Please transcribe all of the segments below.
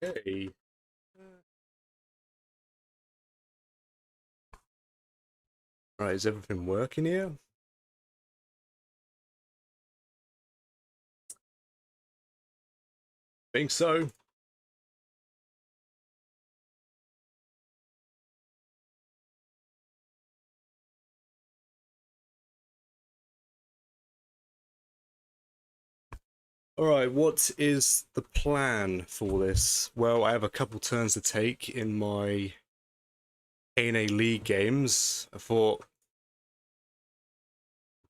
Okay. Right, is everything working here? Think so. Alright, what is the plan for this? Well, I have a couple turns to take in my A&A League games. I thought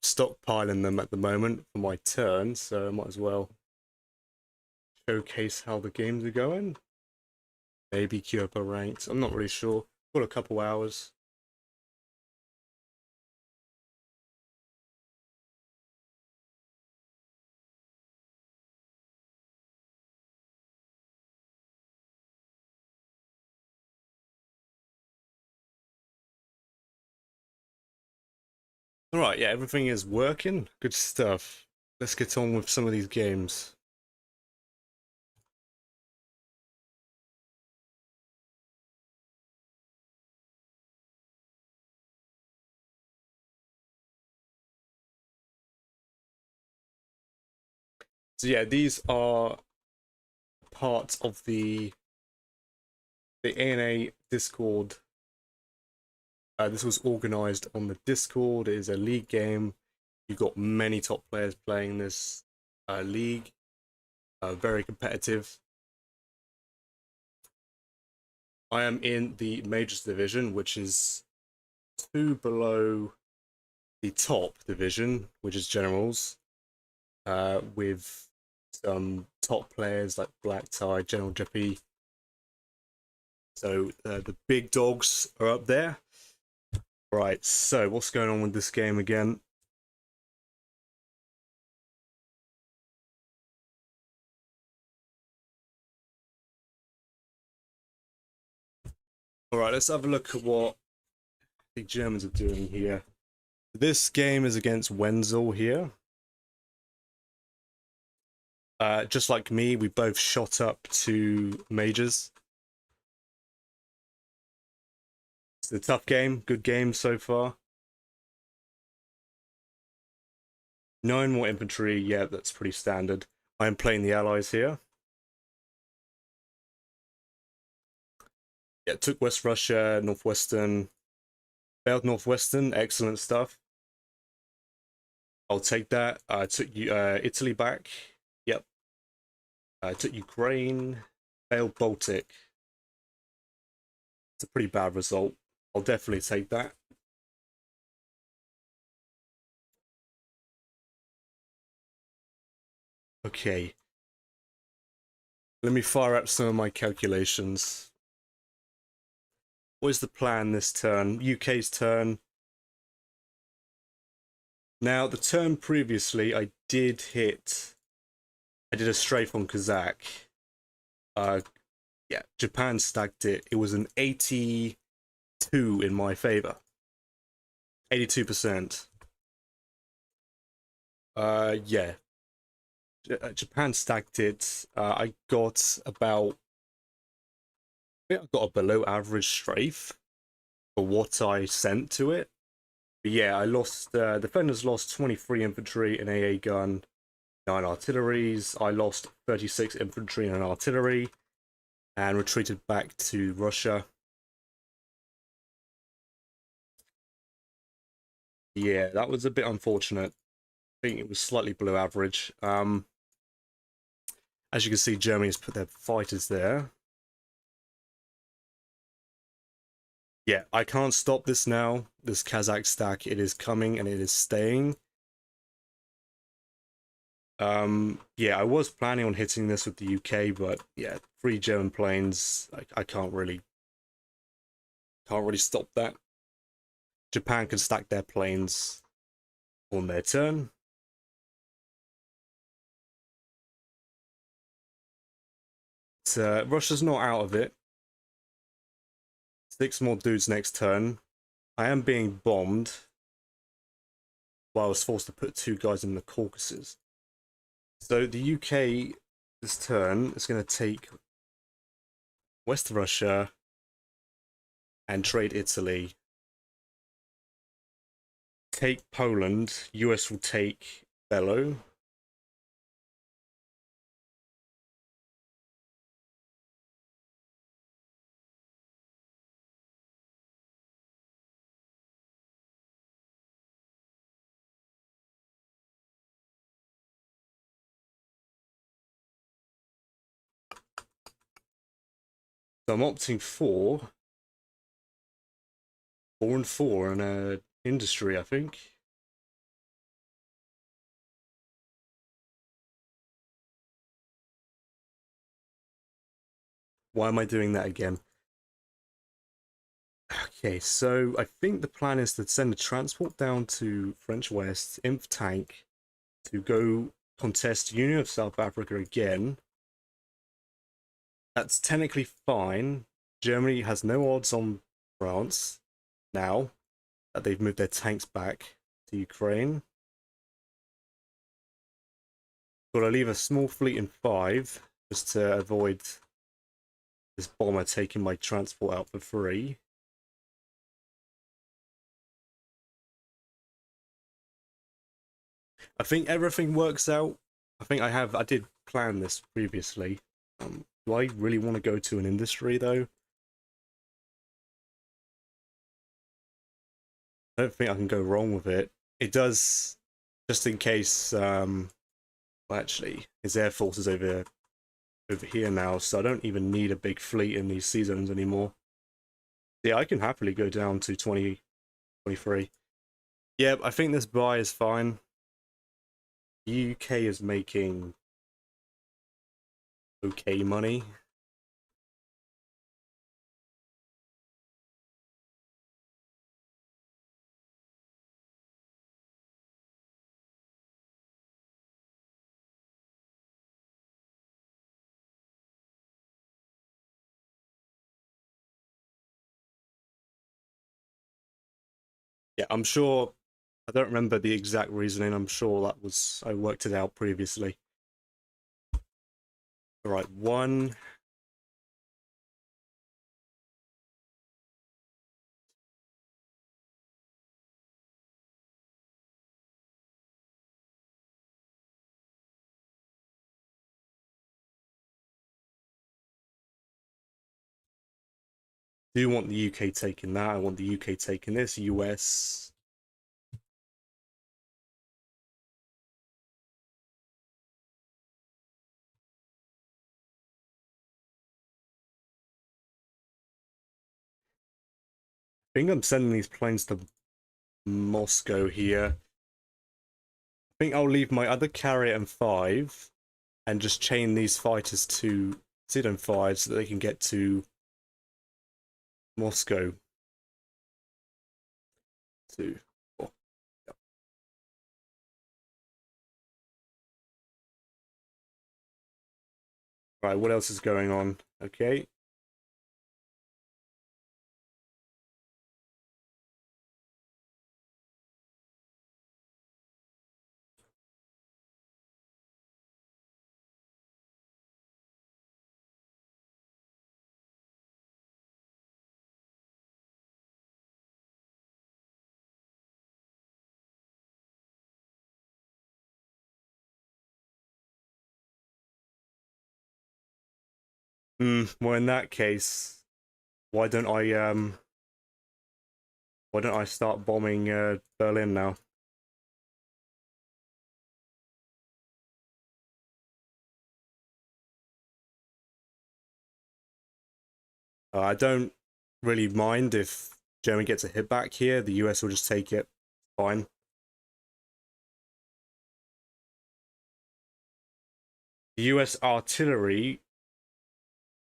stockpiling them at the moment for my turn, so I might as well showcase how the games are going. Maybe queue up a ranked. I'm not really sure. Got a couple hours. Alright, yeah, everything is working. Good stuff. Let's get on with some of these games. So yeah, these are part of the ANA Discord. This was organized on the Discord. It is a league game. You've got many top players playing this league. Very competitive. I am in the Majors division, which is two below the top division, which is Generals, with some top players like Black Tie, General Jeppy. So the big dogs are up there. Right, so what's going on with this game again? Alright, let's have a look at what the Germans are doing here. This game is against Wenzel here. Just like me, we both shot up to majors. It's a tough game, good game so far. 9 more infantry, yeah, that's pretty standard. I'm playing the allies here. Yeah, took West Russia, Northwestern, failed Northwestern, excellent stuff. I'll take that. I took Italy back. Yep. I took Ukraine, failed Baltic. It's a pretty bad result. I'll definitely take that. Okay. Let me fire up some of my calculations. What is the plan this turn? UK's turn. Now, the turn previously, I did a strafe on Kazakh. Yeah, Japan stacked it. It was an 82 in my favor. 82%. Yeah. Japan stacked it. I got about, I think I got a below average strafe for what I sent to it. But yeah, I lost, defenders lost 23 infantry, an AA gun, 9 artilleries. I lost 36 infantry and an artillery and retreated back to Russia. Yeah, that was a bit unfortunate. I think it was slightly below average. As you can see, Germany's put their fighters there. Yeah, I can't stop this now. This Kazakh stack, it is coming and it is staying. Yeah, I was planning on hitting this with the UK, but yeah, 3 German planes, I can't really stop that. Japan can stack their planes on their turn. Russia's not out of it. 6 more dudes next turn. I am being bombed. Well, I was forced to put 2 guys in the Caucasus. So the UK this turn is going to take West Russia, and trade Italy. Take Poland. US will take Bello. So I'm opting for 4 and 4 in industry, I think. Why am I doing that again? Okay, so I think the plan is to send a transport down to French West, Inf tank, to go contest Union of South Africa again. That's technically fine. Germany has no odds on France now that they've moved their tanks back to Ukraine. But I leave a small fleet in 5 just to avoid this bomber taking my transport out for free. I think everything works out. I did plan this previously. Do I really want to go to an industry though? I don't think I can go wrong with it. It does, just in case. Well, actually, his air force is over here now, so I don't even need a big fleet in these seasons anymore. Yeah, I can happily go down to 2023. Yeah, I think this buy is fine. UK is making okay money. Yeah, I'm sure. I don't remember the exact reasoning. I'm sure that was I worked it out previously. All right, one. Do want the UK taking that. I want the UK taking this. US. I think I'm sending these planes to Moscow here. I think I'll leave my other carrier and 5 and just chain these fighters to Sidon 5 so that they can get to Moscow. 2, 4. Yep. Right, what else is going on? Okay. Well, in that case, why don't I start bombing Berlin now? I don't really mind if Germany gets a hit back here. The US will just take it. Fine. The US artillery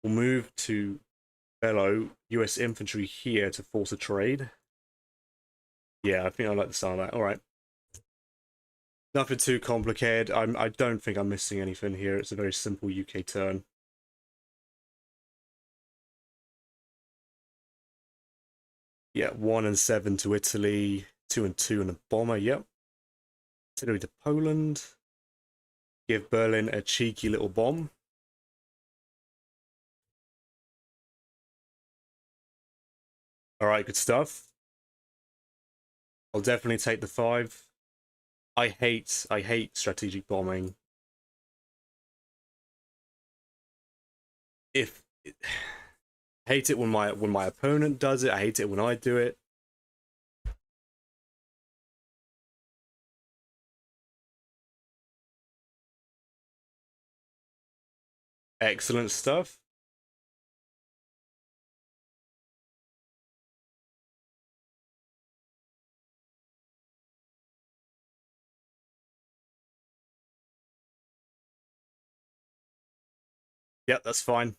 will move to Bello. US infantry here to force a trade. Yeah, I think I like the sound of that. All right. Nothing too complicated. I don't think I'm missing anything here. It's a very simple UK turn. Yeah, 1 and 7 to Italy, 2 and 2 and a bomber. Yep. Artillery to Poland. Give Berlin a cheeky little bomb. All right, good stuff. I'll definitely take the 5. I hate strategic bombing. If hate it when my opponent does it. I hate it when I do it. Excellent stuff. Yep, that's fine.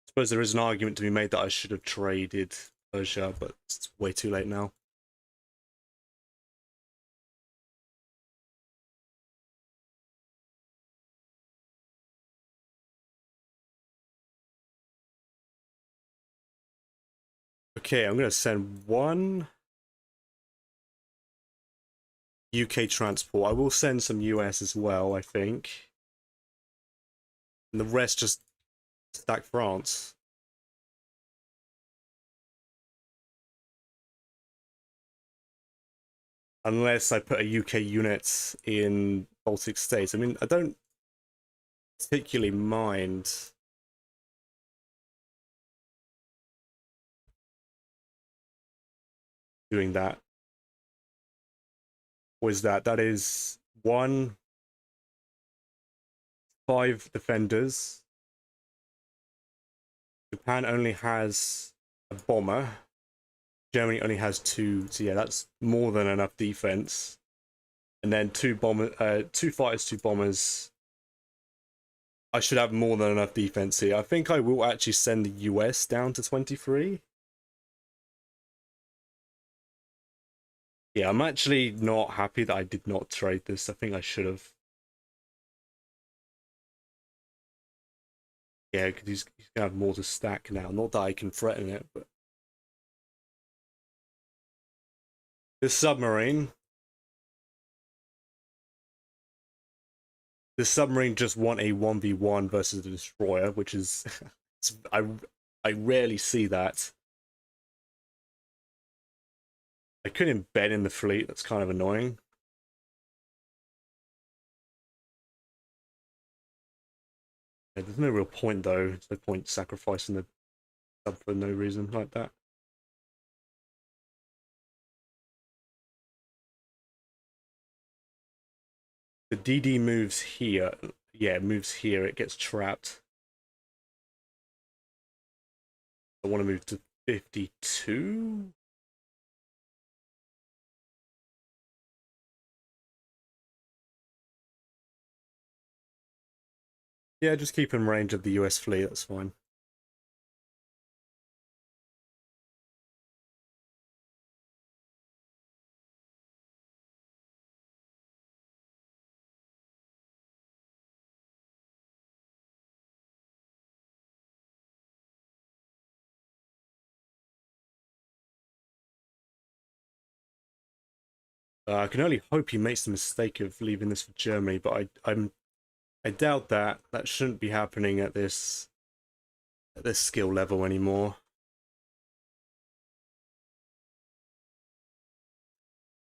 Suppose there is an argument to be made that I should have traded Persia, but it's way too late now. Okay, I'm going to send 1 UK transport. I will send some US as well, I think. And the rest just stack France. Unless I put a UK unit in Baltic states. I mean, I don't particularly mind doing that. What is that? That is 1, 5 defenders. Japan only has a bomber. Germany only has 2, so yeah, that's more than enough defense. And then 2 fighters, 2 bombers. I should have more than enough defense here. I think I will actually send the US down to 23. Yeah, I'm actually not happy that I did not trade this. I think I should have. Yeah, because he's gonna have more to stack now. Not that I can threaten it, but this submarine. The submarine just won a 1v1 versus the destroyer, which is I rarely see that. I couldn't embed in the fleet. That's kind of annoying. Yeah, there's no real point though. There's no point sacrificing the sub for no reason like that. The DD moves here. Yeah, it moves here. It gets trapped. I want to move to 52. Yeah, just keep in range of the US fleet. That's fine. I can only hope he makes the mistake of leaving this for Germany, but I doubt that. That shouldn't be happening at this skill level anymore.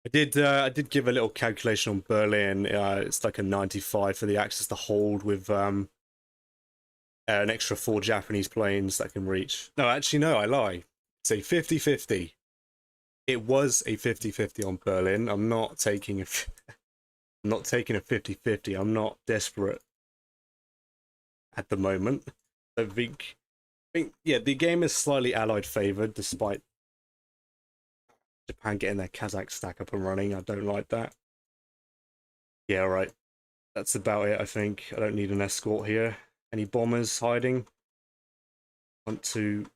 I did give a little calculation on Berlin. It's like a 95 for the Axis to hold with an extra 4 Japanese planes that can reach. No, actually, no, I lie. It's a 50-50. It was a 50-50 on Berlin. I'm not taking a 50-50. I'm not desperate at the moment. I think yeah, the game is slightly Allied favored despite Japan getting their Kazakh stack up and running. I don't like that. Yeah, right. That's about it, I think. I don't need an escort here. Any bombers hiding? 1, 2,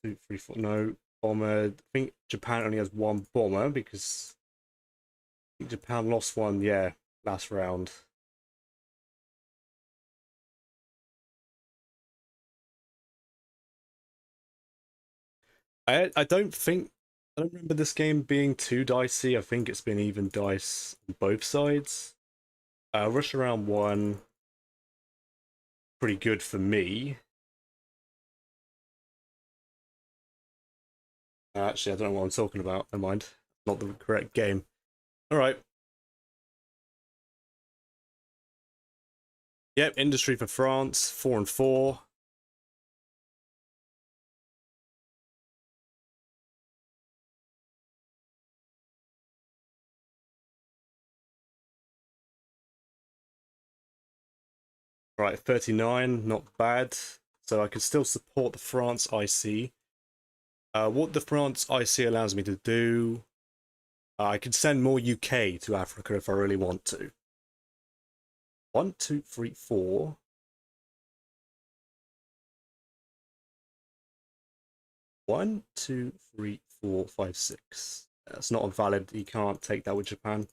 2, 3, 4. No bomber. I think Japan only has 1 bomber because I think Japan lost 1. Yeah, last round. I don't think I don't remember this game being too dicey. I think it's been even dice on both sides. Russia round one, pretty good for me. Actually, I don't know what I'm talking about. Never mind. Not the correct game. All right. Yep, industry for France, 4 and 4. Right, 39, not bad. So I can still support the France IC. What the France IC allows me to do, I can send more UK to Africa if I really want to. 1, 2, 3, 4. 1, 2, 3, 4, 5, 6. That's not a valid. You can't take that with Japan.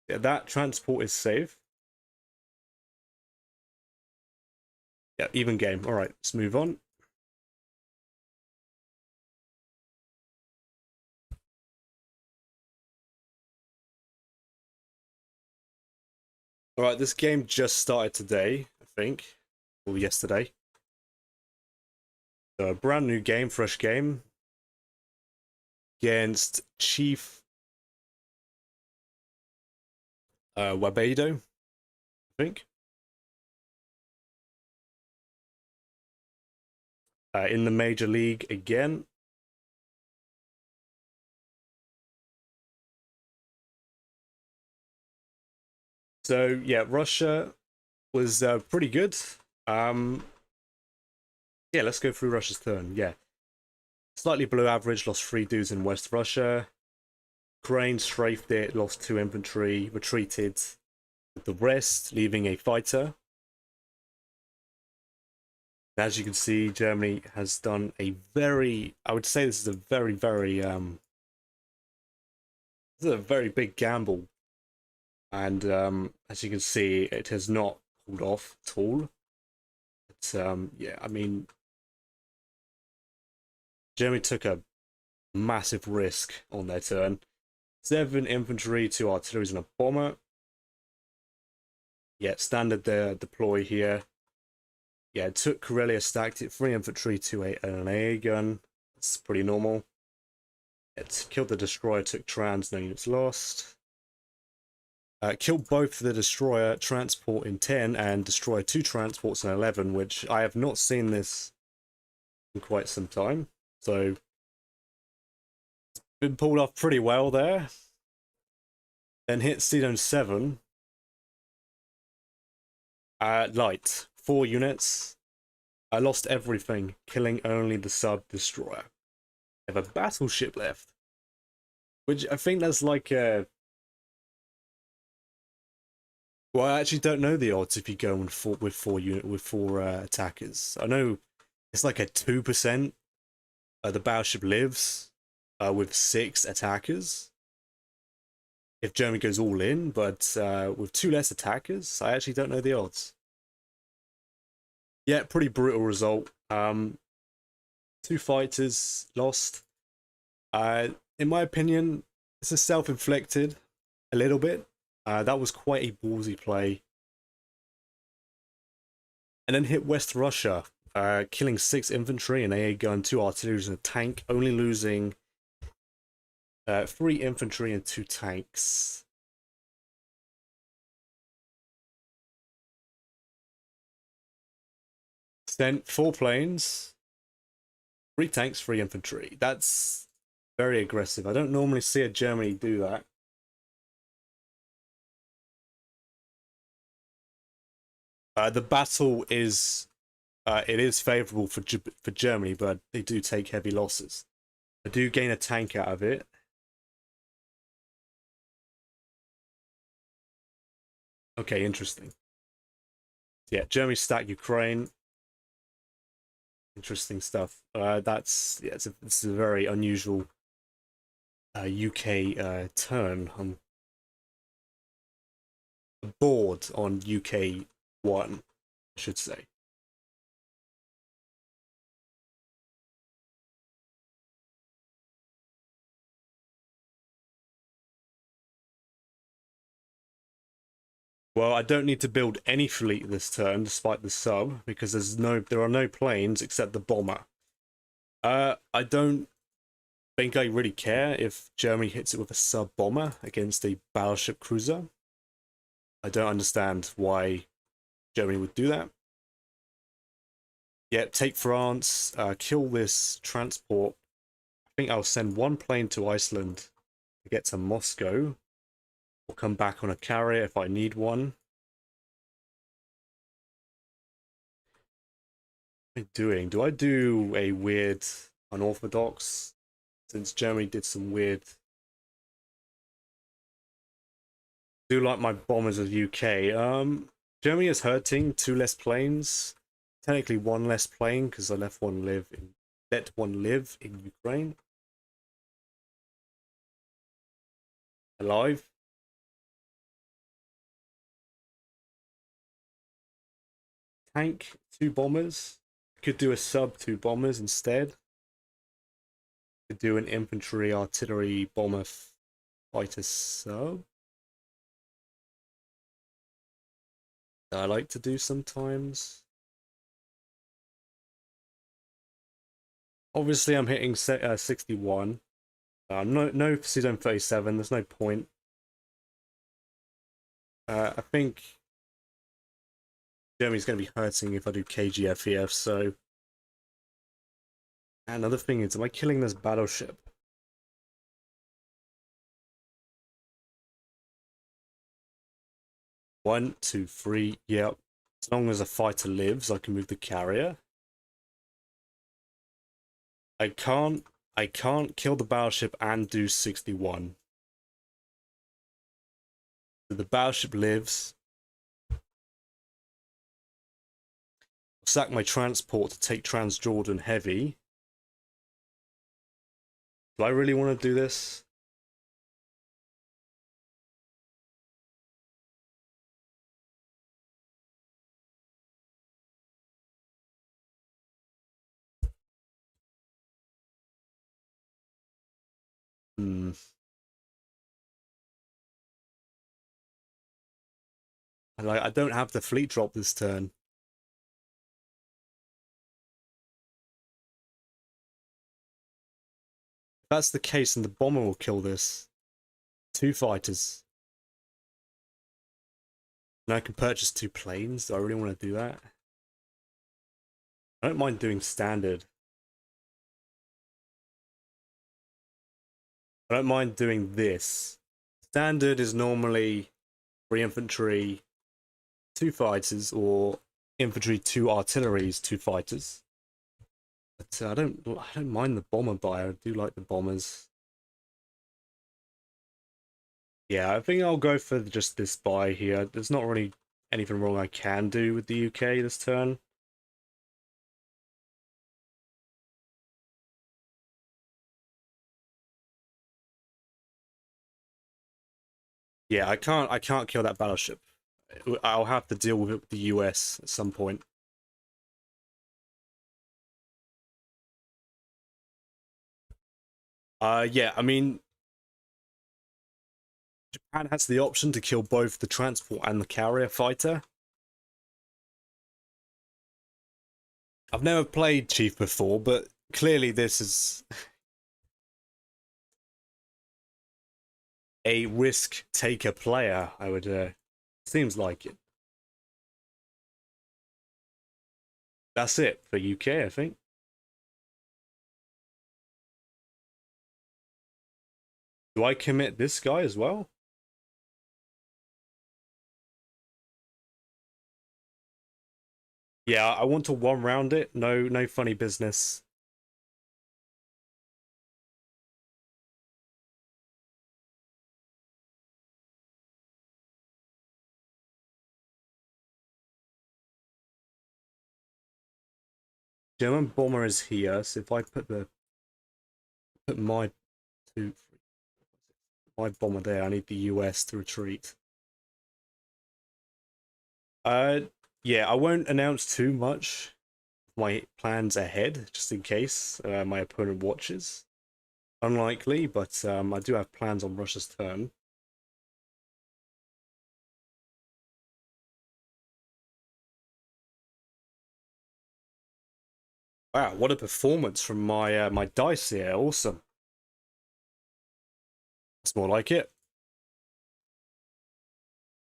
Yeah, that transport is safe. Yeah, even game. All right, let's move on. All right, this game just started today, I think, or yesterday. So a brand new game, fresh game against Chief Wabado, I think. In the Major League again. So yeah, Russia was pretty good. Um, yeah, let's go through Russia's turn. Yeah, slightly below average, lost 3 dudes in West Russia. Ukraine strafed it, lost 2 infantry, retreated with the rest, leaving a fighter. As you can see, Germany has done a very, I would say this is a very, very, this is a very big gamble. And as you can see, it has not pulled off at all. But yeah, I mean, Germany took a massive risk on their turn. 7 infantry, 2 artilleries, and a bomber. Yeah, standard deploy here. Yeah, it took Karelia, stacked it, 3 infantry, 2 an AA gun. That's pretty normal. It killed the destroyer, took trans, no units lost. Killed both the destroyer transport in 10 and destroyer 2 transports in 11, which I have not seen this in quite some time. So, been pulled off pretty well there. Then hit Cedon 7. Light, 4 units. I lost everything, killing only the sub-destroyer. I have a battleship left. Which I think that's like a... Well, I actually don't know the odds if you go with 4 attackers. I know it's like a 2%. The battleship lives with 6 attackers. If Germany goes all in, but with 2 less attackers, I actually don't know the odds. Yeah, pretty brutal result. 2 fighters lost. In my opinion, this is self-inflicted a little bit. That was quite a ballsy play. And then hit West Russia, killing 6 infantry, an AA gun, 2 artillery, and a tank, only losing 3 infantry and 2 tanks. Sent 4 planes, 3 tanks, 3 infantry. That's very aggressive. I don't normally see a Germany do that. The battle is it is favourable for Germany, but they do take heavy losses. I do gain a tank out of it. Okay, interesting. Yeah, Germany stack Ukraine. Interesting stuff. That's yeah, it's a very unusual UK turn. I'm bored on UK 1, I should say. Well, I don't need to build any fleet this turn, despite the sub, because there are no planes except the bomber. I don't think I really care if Germany hits it with a sub bomber against a battleship cruiser. I don't understand why Germany would do that. Yeah, take France, kill this transport. I think I'll send one plane to Iceland to get to Moscow. I'll come back on a carrier if I need one. What am I doing? Do I do a weird unorthodox? Since Germany did some weird. Do like my bombers of UK. Germany is hurting 2 less planes. Technically 1 less plane because I let one live in Ukraine. Alive. Tank, 2 bombers. Could do a sub 2 bombers instead. Could do an infantry artillery bomber fighter sub. That I like to do sometimes. Obviously, I'm hitting 61. No Season 37. There's no point. I think Germany's going to be hurting if I do KGFEF. So, and another thing is, am I killing this battleship? One, two, three. Yep. As long as a fighter lives, I can move the carrier. I can't kill the battleship and do 61. So the battleship lives. I'll sack my transport to take Transjordan heavy. Do I really want to do this? Hmm. I don't have the fleet drop this turn. If that's the case, then the bomber will kill this. 2 fighters. And I can purchase 2 planes. Do I really want to do that? I don't mind doing standard. I don't mind doing this. Standard is normally 3 infantry, 2 fighters, or infantry, 2 artilleries, 2 fighters. But I don't mind the bomber buy. I do like the bombers. Yeah, I think I'll go for just this buy here. There's not really anything wrong I can do with the UK this turn. Yeah, I can't kill that battleship. I'll have to deal with it with the US at some point. Yeah, I mean, Japan has the option to kill both the transport and the carrier fighter. I've never played Chief before, but clearly this is a risk taker player. I would seems like it. That's it for UK, I think. Do I commit this guy as well? Yeah, I want to one round it. No funny business. German bomber is here, so if I put two my bomber there, I need the US to retreat. Uh, yeah, I won't announce too much my plans ahead, just in case my opponent watches. Unlikely, but I do have plans on Russia's turn. Wow, what a performance from my my dice here. Awesome. It's more like it.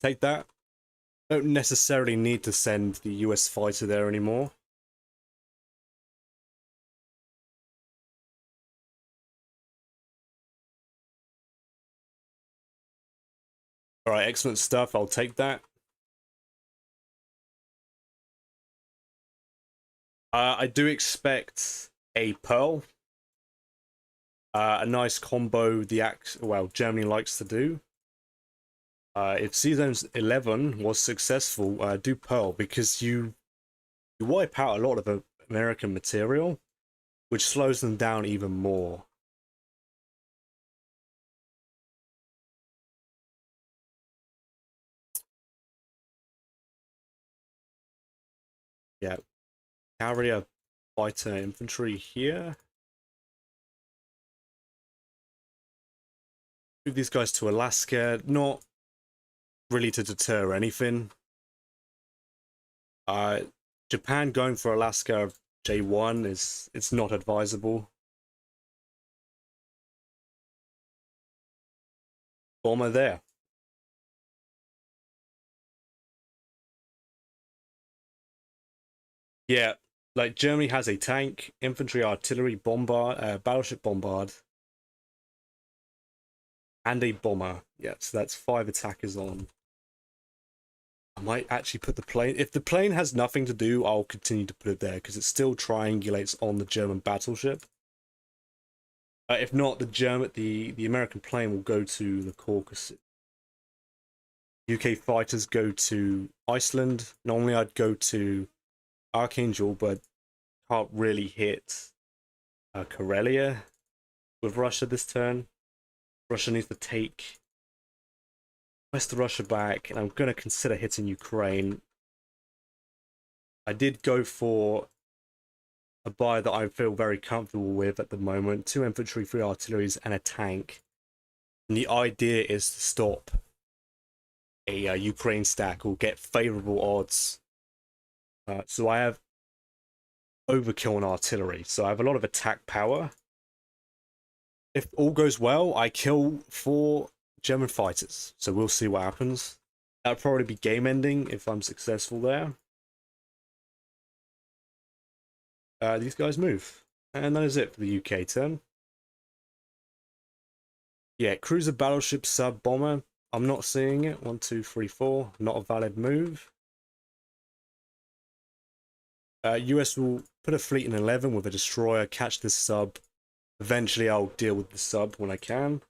Take that. Don't necessarily need to send the US fighter there anymore. Alright, excellent stuff. I'll take that. I do expect a Pearl. A nice combo Germany likes to do. If Season 11 was successful, do Pearl, because you wipe out a lot of American material, which slows them down even more. Yeah, carrier, fighter, infantry here. Move these guys to Alaska, not really to deter anything. Japan going for Alaska J1 it's not advisable. Bomber there. Yeah, like Germany has a tank, infantry, artillery, bombard, battleship bombard, and a bomber. Yeah, so that's 5 attackers on. I might actually put the plane. If the plane has nothing to do, I'll continue to put it there because it still triangulates on the German battleship. If not, the American plane will go to the Caucasus. UK fighters go to Iceland. Normally, I'd go to Archangel, but can't really hit Karelia with Russia this turn. Russia needs to take West Russia back, and I'm going to consider hitting Ukraine. I did go for a buy that I feel very comfortable with at the moment. 2 infantry, 3 artilleries, and a tank. And the idea is to stop a Ukraine stack or get favorable odds. So I have overkill on artillery, so I have a lot of attack power. If all goes well, I kill 4 German fighters, so we'll see what happens. That'll probably be game ending if I'm successful there. These guys move, and that is it for the UK turn. Yeah, cruiser, battleship, sub, bomber. I'm not seeing it. 1, 2, 3, 4. Not a valid move. US will put a fleet in 11 with a destroyer, catch this sub. Eventually, I'll deal with the sub when I can.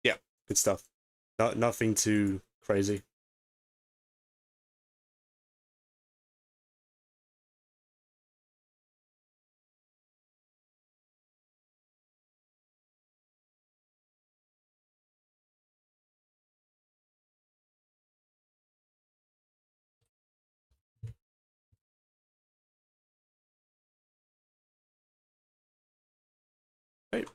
Yeah, good stuff. Nothing too crazy. Right.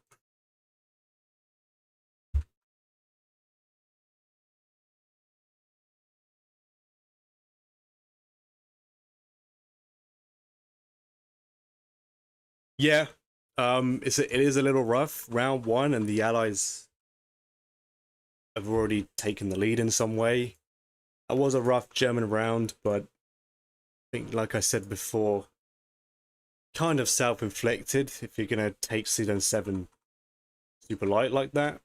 Yeah, it is a little rough. Round 1, and the Allies have already taken the lead in some way. It was a rough German round, but I think, like I said before, kind of self-inflicted if you're gonna take Season 7 super light like that.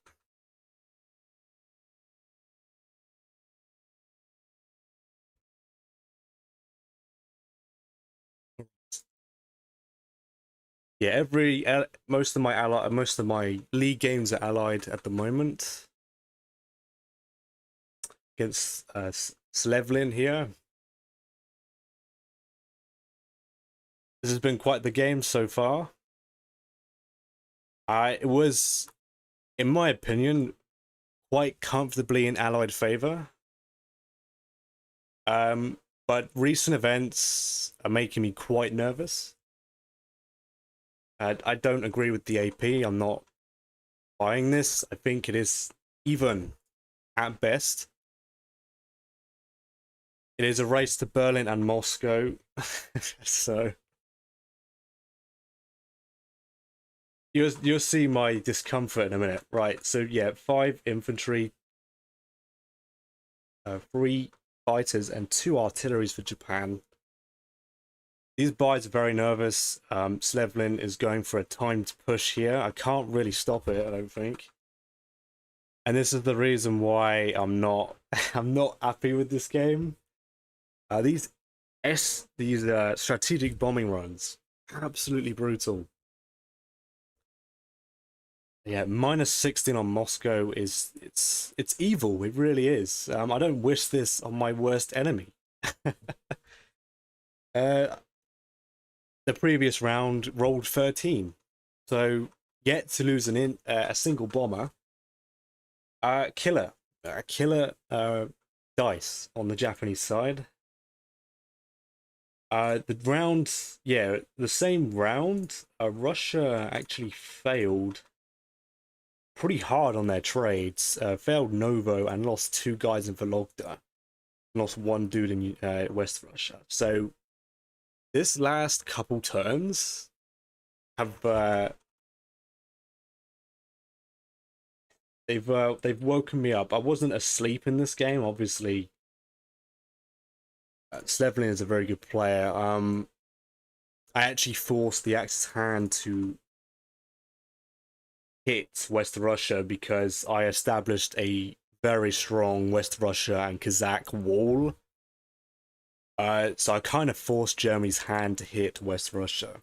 Yeah, most of my league games are allied at the moment against Slevlin here. This has been quite the game so far. It was, in my opinion, quite comfortably in allied favor. But recent events are making me quite nervous. I don't agree with the AP. I'm not buying this. I think it is even at best. It is a race to Berlin and Moscow. So you'll see my discomfort in a minute. Right, so yeah, 5 infantry, 3 fighters, and 2 artilleries for Japan. These boys are very nervous. Slevlin is going for a timed push here. I can't really stop it, I don't think. And this is the reason why I'm not I'm not happy with this game. These strategic bombing runs, absolutely brutal. Yeah, -16 on Moscow is it's evil. It really is. I don't wish this on my worst enemy. uh, the previous round rolled 13, so yet to lose a single bomber. Killer dice on the Japanese side. The round, yeah, the same round. Russia actually failed pretty hard on their trades. Failed Novo and lost 2 guys in Vologda. Lost 1 dude in West Russia. So this last couple turns have they've woken me up. I wasn't asleep in this game, obviously. Slevlin is a very good player. I actually forced the Axis hand to hit West Russia because I established a very strong West Russia and Kazakh wall. So I kind of forced Germany's hand to hit West Russia.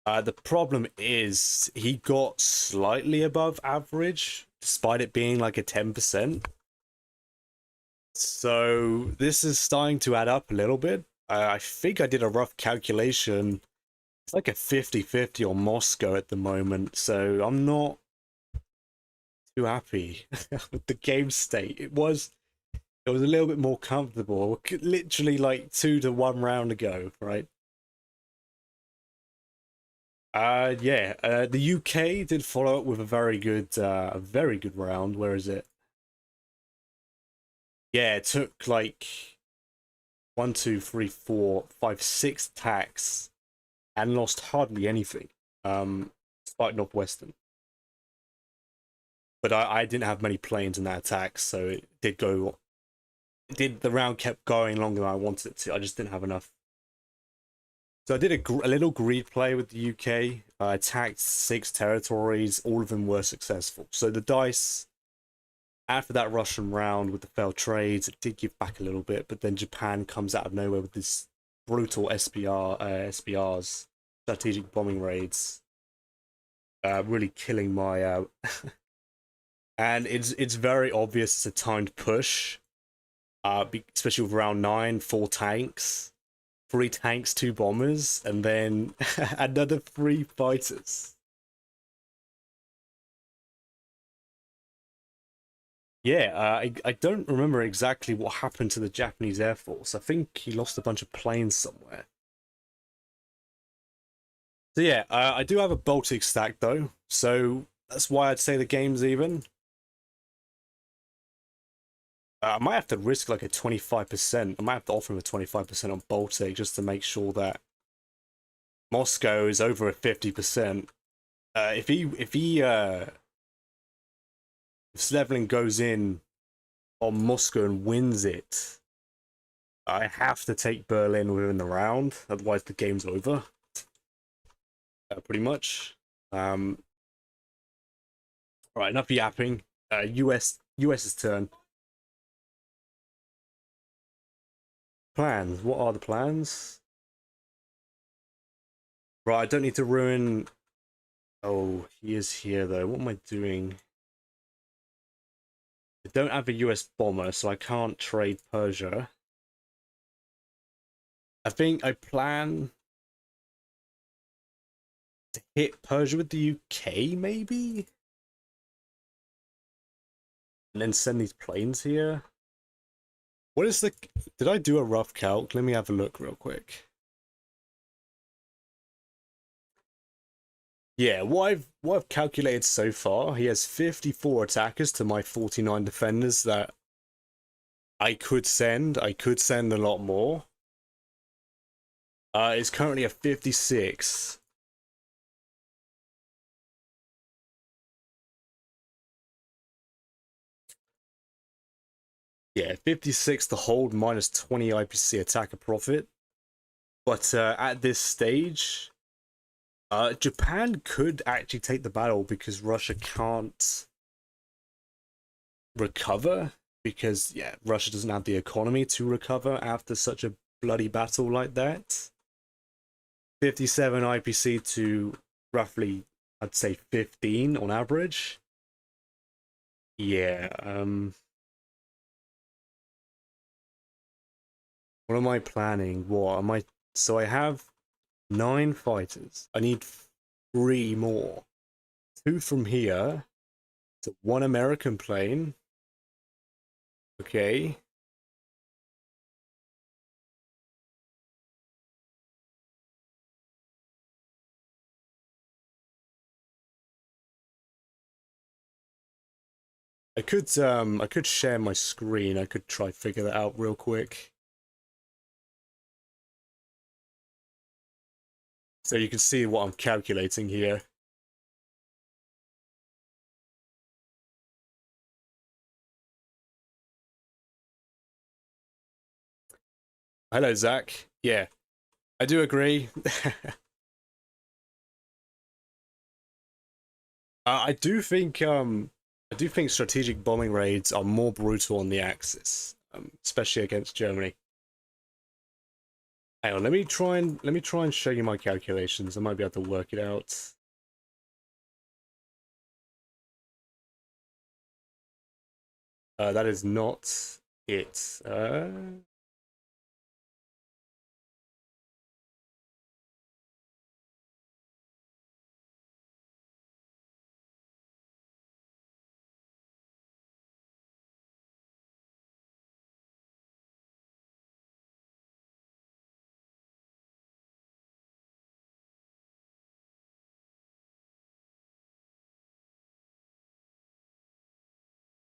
The problem is he got slightly above average, despite it being like a 10%. So this is starting to add up a little bit. I think I did a rough calculation. It's like a 50-50 on Moscow at the moment, so I'm not too happy with the game state. It was a little bit more comfortable, literally like 2 to 1 round ago, right? Yeah, the UK did follow up with a very good round. Where is it? Yeah, it took like 1, 2, 3, 4, 5, 6 attacks and lost hardly anything. Despite Northwestern. But I didn't have many planes in that attack, so it did go. The round kept going longer than I wanted it to. I just didn't have enough. So I did a little greed play with the UK. I attacked 6 territories. All of them were successful. So the dice, after that Russian round with the failed trades, it did give back a little bit. But then Japan comes out of nowhere with this brutal SBRs, strategic bombing raids, really killing my. And it's very obvious it's a timed push. Especially with round 9, 4 tanks. 3 tanks, 2 bombers, and then another 3 fighters. Yeah, I don't remember exactly what happened to the Japanese Air Force. I think he lost a bunch of planes somewhere. So yeah, I do have a Baltic stack though, so that's why I'd say the game's even. I might have to risk like a 25%. I might have to offer him a 25% on Baltic just to make sure that Moscow is over a 50%. If Slevlin goes in on Moscow and wins it, I have to take Berlin within the round. Otherwise, the game's over. Pretty much. Right, enough yapping. US's turn. Plans. What are the plans? Right, I don't need to ruin. Oh, he is here though. What am I doing? I don't have a US bomber, so I can't trade Persia. I think I plan to hit Persia with the UK, maybe? And then send these planes here. What is the... Did I do a rough calc? Let me have a look real quick. Yeah, what I've calculated so far, he has 54 attackers to my 49 defenders. That I could send a lot more. It's currently a 56. Yeah, 56 to hold, minus 20 IPC attacker profit. But at this stage, Japan could actually take the battle because Russia can't recover. Because, yeah, Russia doesn't have the economy to recover after such a bloody battle like that. 57 IPC to roughly, I'd say 15 on average. Yeah, what am I planning? What am I? So I have 9 fighters. I need 3 more. 2 from here to 1 American plane. Okay. I could share my screen. I could try figure that out real quick. So you can see what I'm calculating here. Hello, Zach. Yeah, I do agree. I do think strategic bombing raids are more brutal on the Axis, especially against Germany. Hang on, let me try and show you my calculations. I might be able to work it out. That is not it.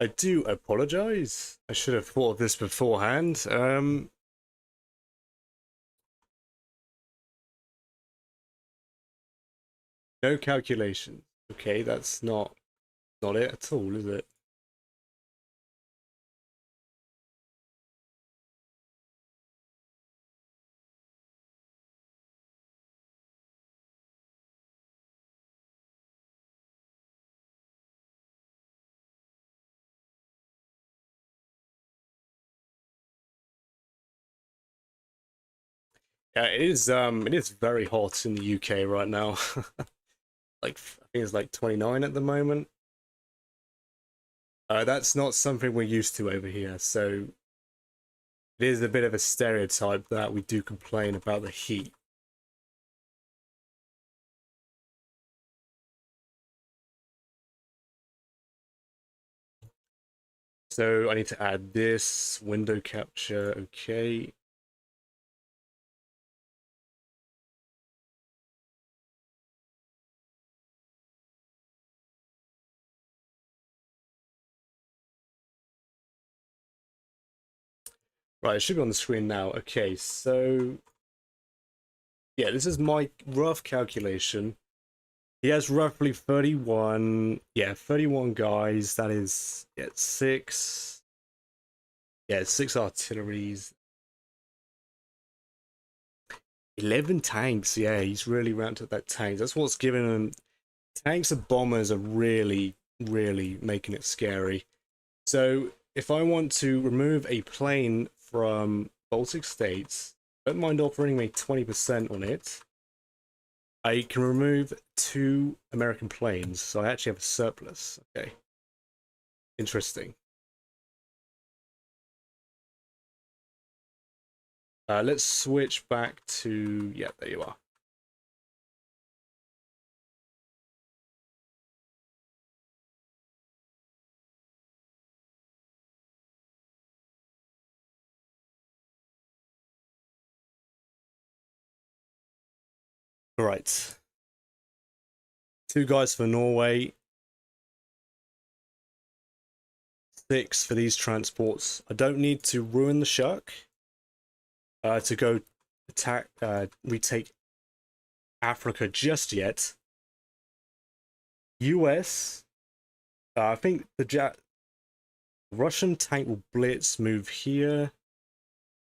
I do apologize. I should have thought of this beforehand. No calculation. Okay, that's not it at all, is it? Yeah, it is very hot in the UK right now. Like I think it's like 29 at the moment. That's not something we're used to over here, so it is a bit of a stereotype that we do complain about the heat. So I need to add this window capture. Okay. Right, it should be on the screen now. Okay, so yeah, this is my rough calculation. He has roughly 31, yeah, 31 guys. That is, yeah, 6, yeah, 6 artilleries, 11 tanks. Yeah, he's really ramped up that tanks. That's what's giving him, tanks and bombers are really, really making it scary. So if I want to remove a plane from Baltic states, don't mind offering me 20% on it. I can remove 2 American planes, so I actually have a surplus. Okay, interesting. Let's switch back to, yeah, there you are. All right, 2 guys for Norway. 6 for these transports. I don't need to ruin the Shirk to go attack, retake Africa just yet. US, I think the Russian tank will blitz, move here.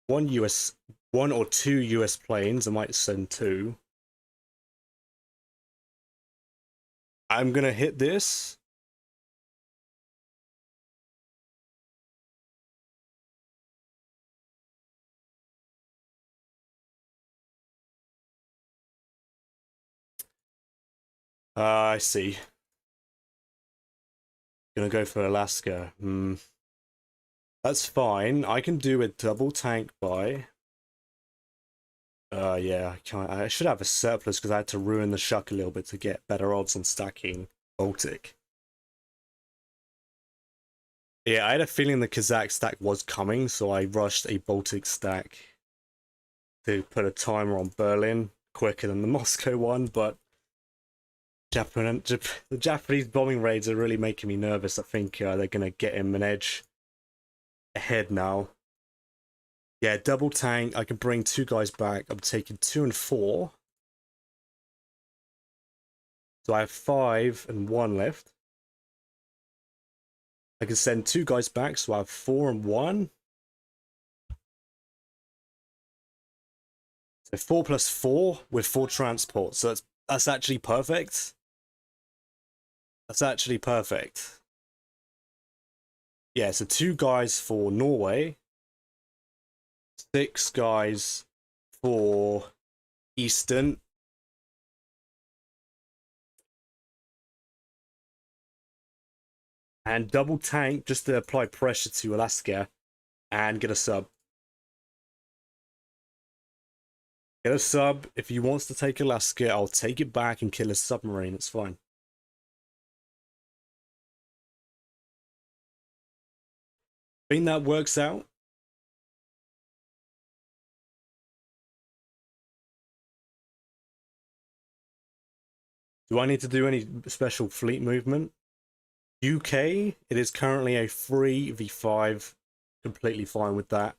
One or two US planes. I might send 2. I'm gonna hit this. I see. Gonna go for Alaska. That's fine. I can do a double tank buy. Yeah, I can't. I should have a surplus because I had to ruin the Shuck a little bit to get better odds on stacking Baltic. Yeah, I had a feeling the Kazakh stack was coming, so I rushed a Baltic stack to put a timer on Berlin quicker than the Moscow one, but the Japanese bombing raids are really making me nervous. I think they're going to get him an edge ahead now. Yeah, double tank. I can bring 2 guys back. I'm taking 2 and 4. So I have 5 and 1 left. I can send 2 guys back, so I have 4 and 1. So 4 plus 4 with 4 transports. So that's actually perfect. That's actually perfect. Yeah, so 2 guys for Norway. 6 guys for Eastern. And double tank just to apply pressure to Alaska and get a sub. Get a sub. If he wants to take Alaska, I'll take it back and kill a submarine. It's fine. I think that works out. Do I need to do any special fleet movement? UK, it is currently a 3v5. Completely fine with that.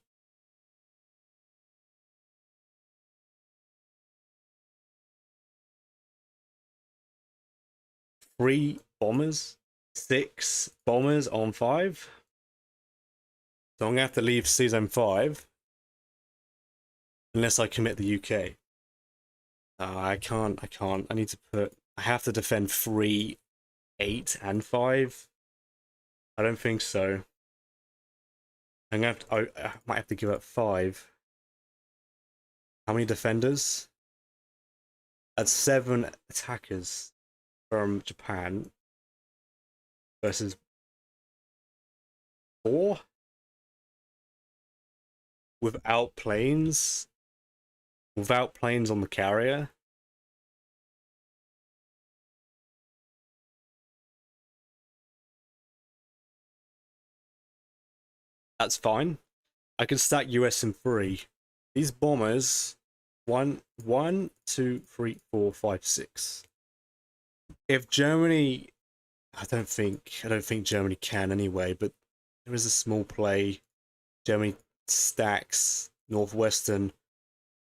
Three bombers, 6 bombers on 5. So I'm gonna have to leave season 5 unless I commit the UK. I can't. I need to put. I have to defend 3, 8, and 5. I don't think so. I'm gonna have to, I might have to give up 5. How many defenders? That's 7 attackers from Japan versus 4 without planes. Without planes on the carrier. That's fine. I can stack US in 3. These bombers, 1, 2, 3, 4, 5, 6. If Germany, I don't think Germany can anyway, but there is a small play. Germany stacks Northwestern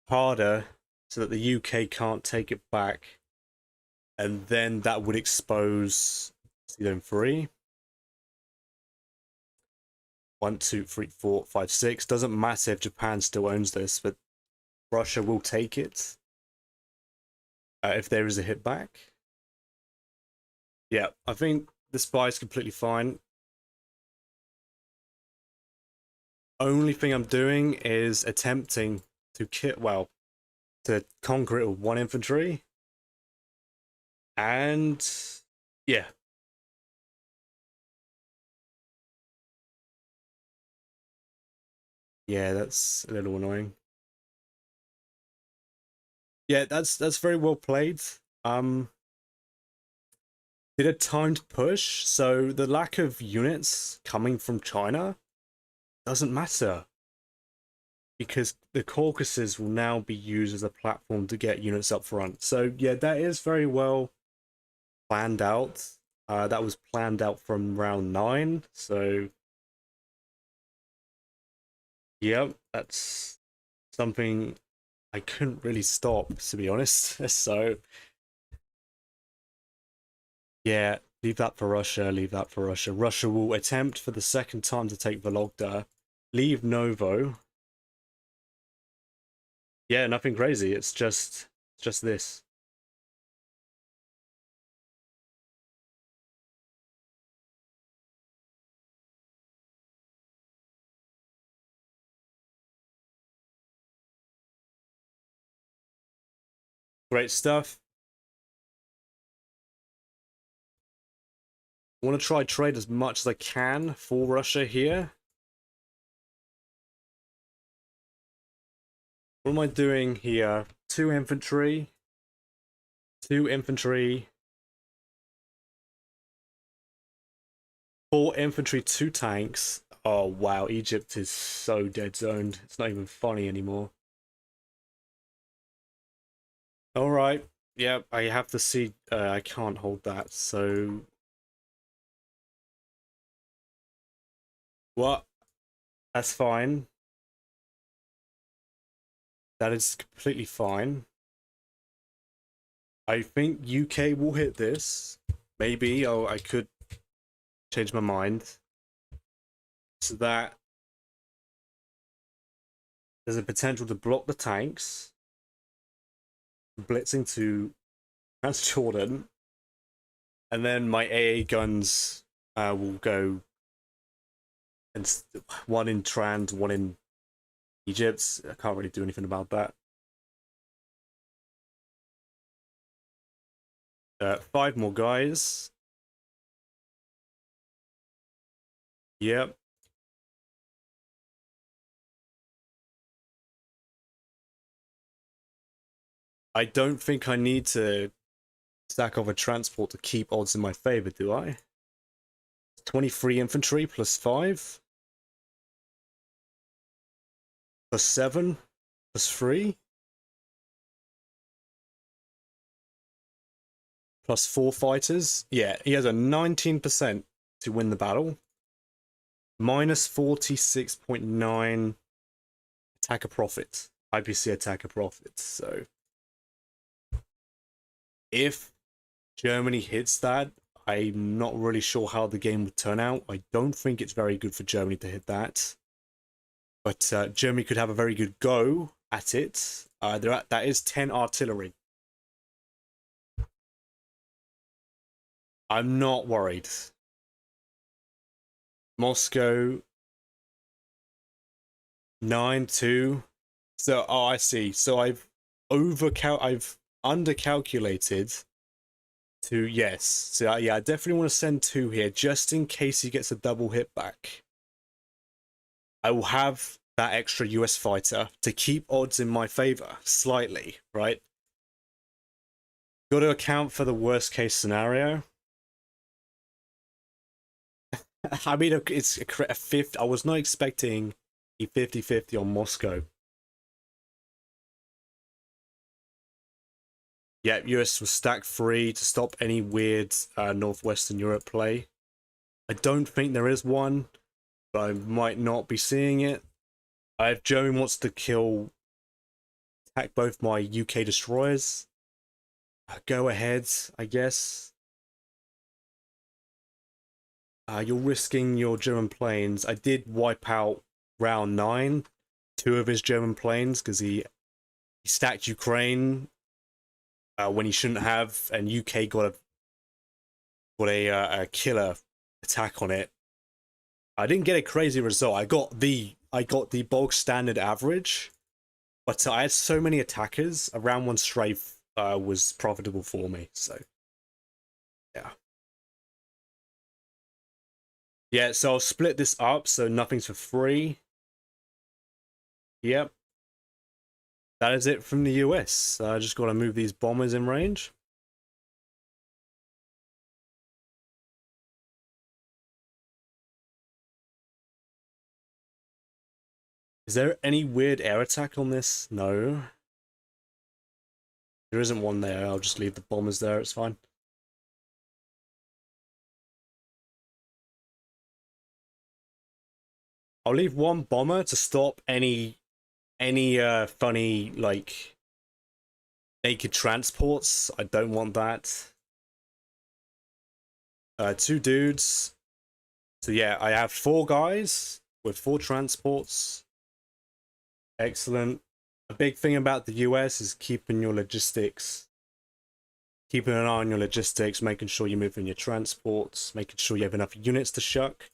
harder so that the UK can't take it back, and then that would expose Zone 3. 1, 2, 3, 4, 5, 6. Doesn't matter if Japan still owns this, but Russia will take it if there is a hit back. Yeah, I think the spy is completely fine. Only thing I'm doing is attempting to to conquer it with 1 infantry. And yeah. Yeah, that's a little annoying. Yeah, that's very well played. Did a timed push, so the lack of units coming from China doesn't matter, because the Caucasus will now be used as a platform to get units up front. So yeah, that is very well planned out. That was planned out from round 9, so Yep, that's something I couldn't really stop, to be honest. So, yeah, leave that for Russia, leave that for Russia. Russia will attempt for the second time to take Vologda. Leave Novo. Yeah, nothing crazy. It's just this. Great stuff. I want to try trade as much as I can for Russia here. What am I doing here? Two infantry, four infantry, two tanks. Oh wow, Egypt is so dead zoned. It's not even funny anymore. All right. Yep, I have to see. I can't hold that. So what? That's fine. That is completely fine. I think UK will hit this. Maybe. Oh, I could change my mind. So that there's a potential to block the tanks, blitzing to Transjordan, and then my AA guns will go and one in Trans, one in Egypt. I can't really do anything about that. Five more guys. Yep. I don't think I need to stack off a transport to keep odds in my favor, do I? 23 infantry plus 5 plus 7 plus 3 plus 4 fighters. Yeah, he has a 19% to win the battle. Minus 46.9 attacker profit. IPC attacker profit. So if Germany hits that, I'm not really sure how the game would turn out. I don't think it's very good for Germany to hit that. But Germany could have a very good go at it. That is 10 artillery. I'm not worried. Moscow 9-2. So oh, I see. So I've undercalculated to yes. So yeah, I definitely want to send 2 here just in case he gets a double hit back. I will have that extra US fighter to keep odds in my favor slightly, right? Got to account for the worst case scenario. I mean, it's a fifth. I was not expecting a 50-50 on Moscow. Yeah, US was stack free to stop any weird Northwestern Europe play. I don't think there is one, but I might not be seeing it. If Germany wants to attack both my UK destroyers, go ahead, I guess. You're risking your German planes. I did wipe out round 9, 2 of his German planes because he stacked Ukraine when he shouldn't have, and UK got a killer attack on it. I didn't get a crazy result. I got the bog standard average, but I had so many attackers. A round 1 strafe was profitable for me. So yeah. Yeah, so I'll split this up so nothing's for free. Yep. That is it from the US. I just got to move these bombers in range. Is there any weird air attack on this? No. There isn't one there. I'll just leave the bombers there. It's fine. I'll leave one bomber to stop any funny like naked transports. I don't want that. Two dudes. So yeah, I have 4 guys with 4 transports. Excellent. A big thing about the US is keeping your logistics. Keeping an eye on your logistics, making sure you're moving your transports, making sure you have enough units to shuck.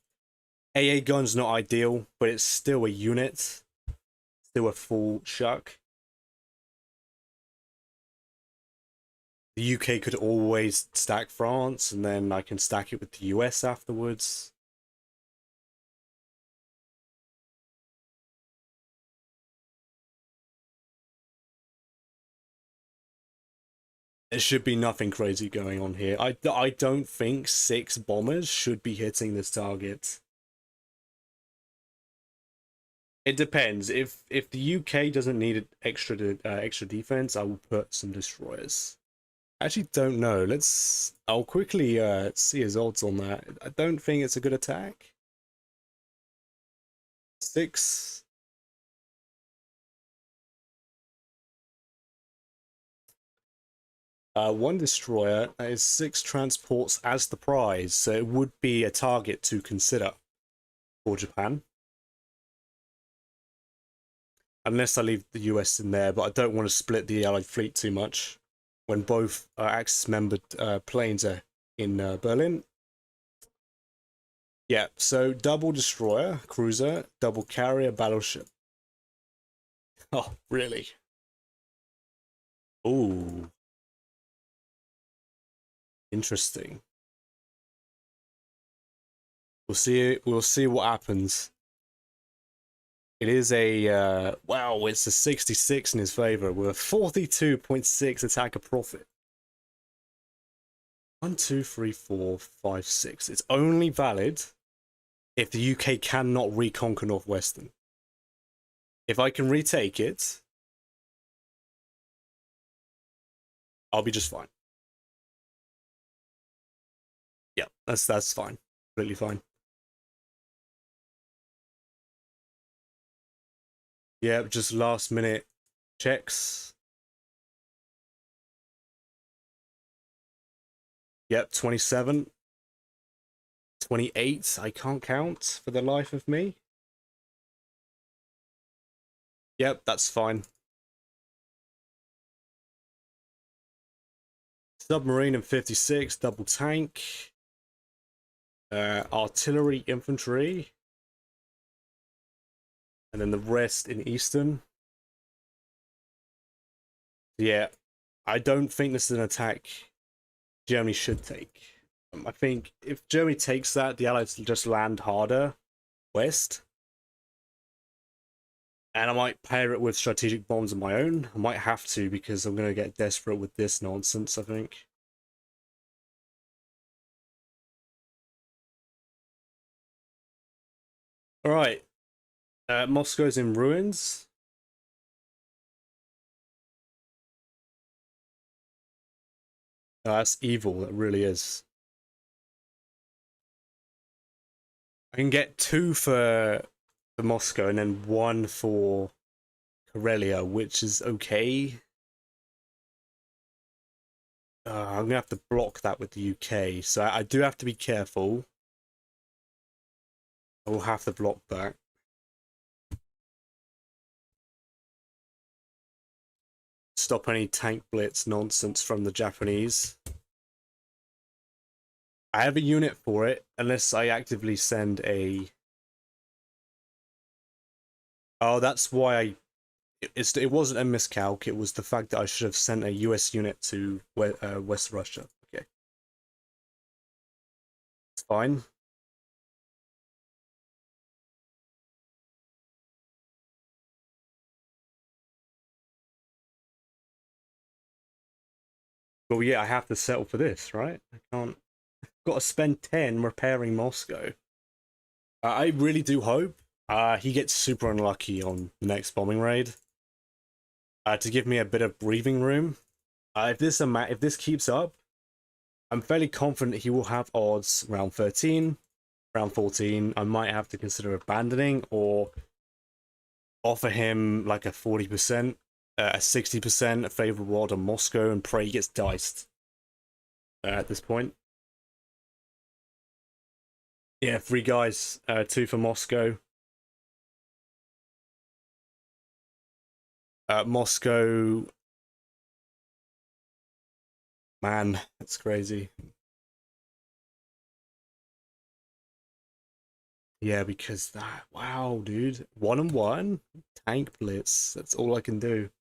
AA gun's not ideal, but it's still a unit. Still a full shuck. The UK could always stack France, and then I can stack it with the US afterwards. There should be nothing crazy going on here. I don't think 6 bombers should be hitting this target. It depends. If the UK doesn't need extra defense, I will put some destroyers. I actually don't know. I'll quickly see his odds on that. I don't think it's a good attack. 6. One destroyer. That is 6 transports as the prize, so it would be a target to consider for Japan. Unless I leave the US in there, but I don't want to split the Allied fleet too much when both Axis-membered planes are in Berlin. Yeah, so double destroyer, cruiser, double carrier, battleship. Oh, really? Ooh. Interesting. We'll see what happens. It is a wow, it's a 66 in his favor with a 42.6 attacker profit. 1, 2, 3, 4, 5, 6. It's only valid if the UK cannot reconquer Northwestern. If I can retake it, I'll be just fine. Yeah, that's fine. Completely fine. Yeah, just last minute checks. Yep, 27. 28, I can't count for the life of me. Yep, that's fine. Submarine in 56, double tank. Artillery, infantry. And then the rest in Eastern. Yeah, I don't think this is an attack Germany should take. I think if Germany takes that, the Allies just land harder west. And I might pair it with strategic bombs of my own. I might have to because I'm going to get desperate with this nonsense, I think. Alright. Moscow's in ruins. Oh, that's evil, that really is. I can get 2 for Moscow and then 1 for Karelia, which is okay. I'm gonna have to block that with the UK, so I do have to be careful. I will have to block that. Stop any tank blitz nonsense from the Japanese. I have a unit for it, unless I actively send a... Oh, that's why it wasn't a miscalc, it was the fact that I should have sent a US unit to West Russia. Okay. It's fine. Well, yeah, I have to settle for this, right? I can't... Got to spend 10 repairing Moscow. I really do hope he gets super unlucky on the next bombing raid. To give me a bit of breathing room. If this keeps up, I'm fairly confident he will have odds round 13, round 14, I might have to consider abandoning or offer him like a 40%, a 60%, a favorable odd on Moscow, and pray he gets diced at this point. Yeah, 3 guys, 2 for Moscow. Moscow, man, that's crazy. Yeah, because that, wow, dude, 1-on-1 tank blitz. That's all I can do.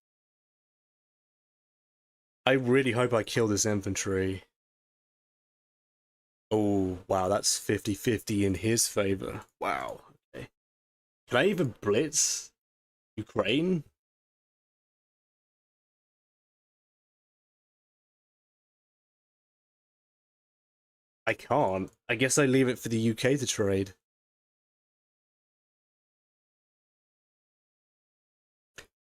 I really hope I kill this infantry. Oh, wow, that's 50-50 in his favor. Wow. Okay. Can I even blitz Ukraine? I can't. I guess I leave it for the UK to trade.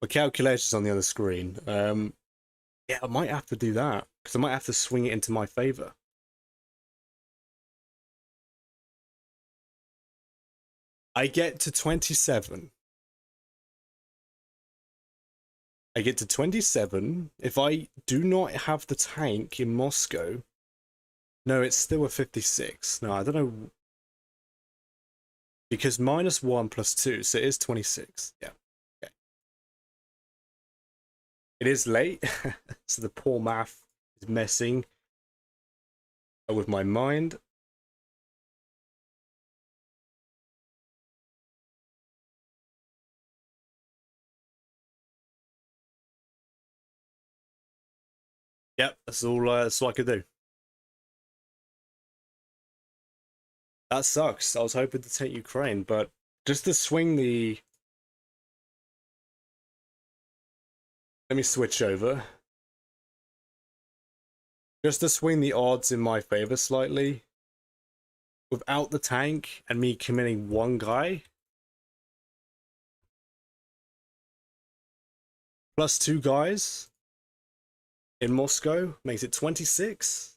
My calculator's on the other screen. Yeah, I might have to do that because I might have to swing it into my favor. I get to 27. I get to 27. If I do not have the tank in Moscow, no, it's still a 56. No, I don't know. Because -1 + 2, so it is 26. Yeah. Okay. It is late, so the poor math is messing with my mind. Yep, that's all I could do. That sucks. I was hoping to take Ukraine, but just to swing the... Let me switch over. Just to swing the odds in my favor slightly. Without the tank and me committing 1 guy. Plus 2 guys. In Moscow. Makes it 26.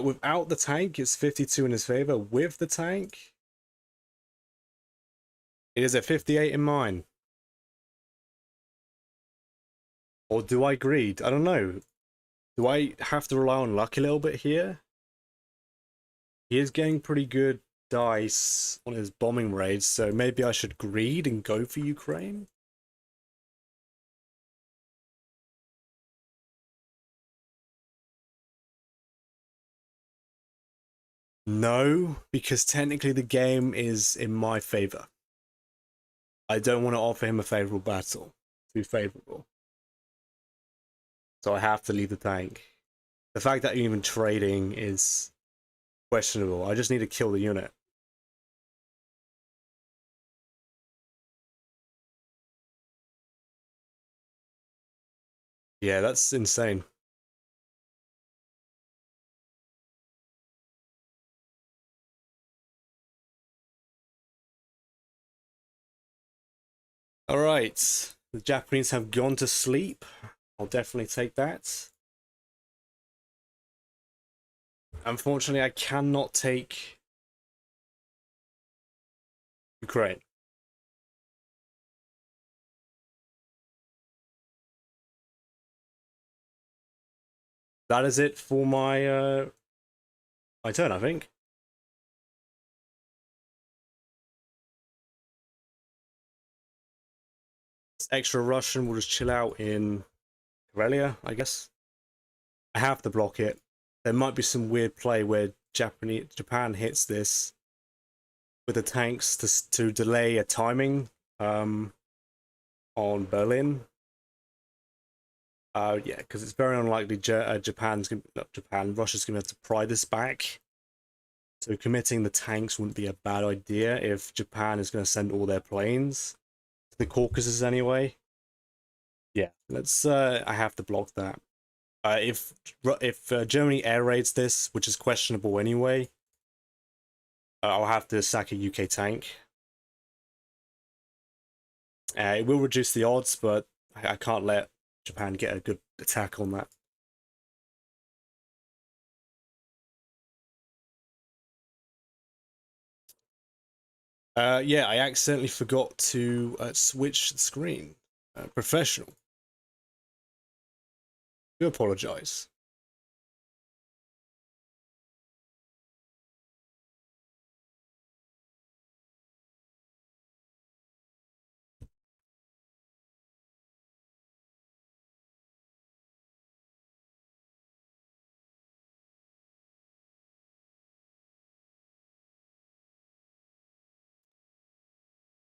Without the tank, it's 52 in his favor. With the tank, it is a 58 in mine. Or do I greed? I don't know. Do I have to rely on luck a little bit here? He is getting pretty good dice on his bombing raids, so maybe I should greed and go for Ukraine? No, because technically the game is in my favor. I don't want to offer him a favorable battle. Too favorable. So I have to leave the tank. The fact that you're even trading is questionable. I just need to kill the unit. Yeah, that's insane. All right. The Japanese have gone to sleep. I'll definitely take that. Unfortunately, I cannot take Ukraine. That is it for my turn, I think. This extra Russian will just chill out in Karelia, I guess. I have to block it. There might be some weird play where Japan hits this with the tanks to delay a timing on Berlin. Yeah, because it's very unlikely Russia's gonna have to pry this back. So committing the tanks wouldn't be a bad idea if Japan is going to send all their planes to the Caucasus anyway. Yeah, let's. I have to block that. If Germany air raids this, which is questionable anyway, I'll have to sack a UK tank. It will reduce the odds, but I can't let Japan get a good attack on that. Yeah, I accidentally forgot to switch the screen. Professional. Do apologize.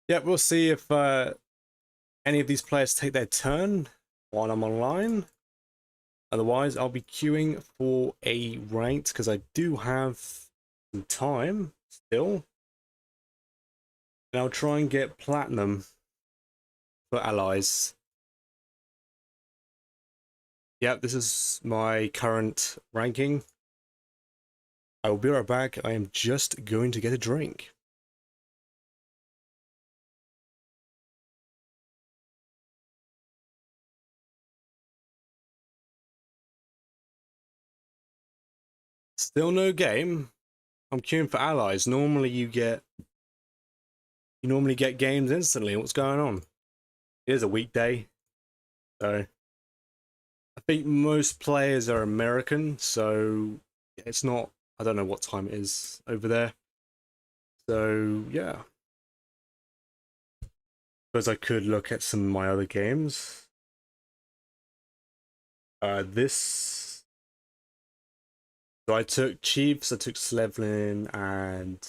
Yeah, we'll see if any of these players take their turn while I'm online. Otherwise, I'll be queuing for a ranked because I do have some time still. And I'll try and get platinum for allies. Yep, this is my current ranking. I will be right back. I am just going to get a drink. Still no game. I'm queuing for allies. Normally you normally get games instantly. What's going on? It is a weekday, so I think most players are American, so it's not. I don't know what time it is over there. So yeah, suppose I could look at some of my other games. This. So I took Chiefs, I took Slevlin, and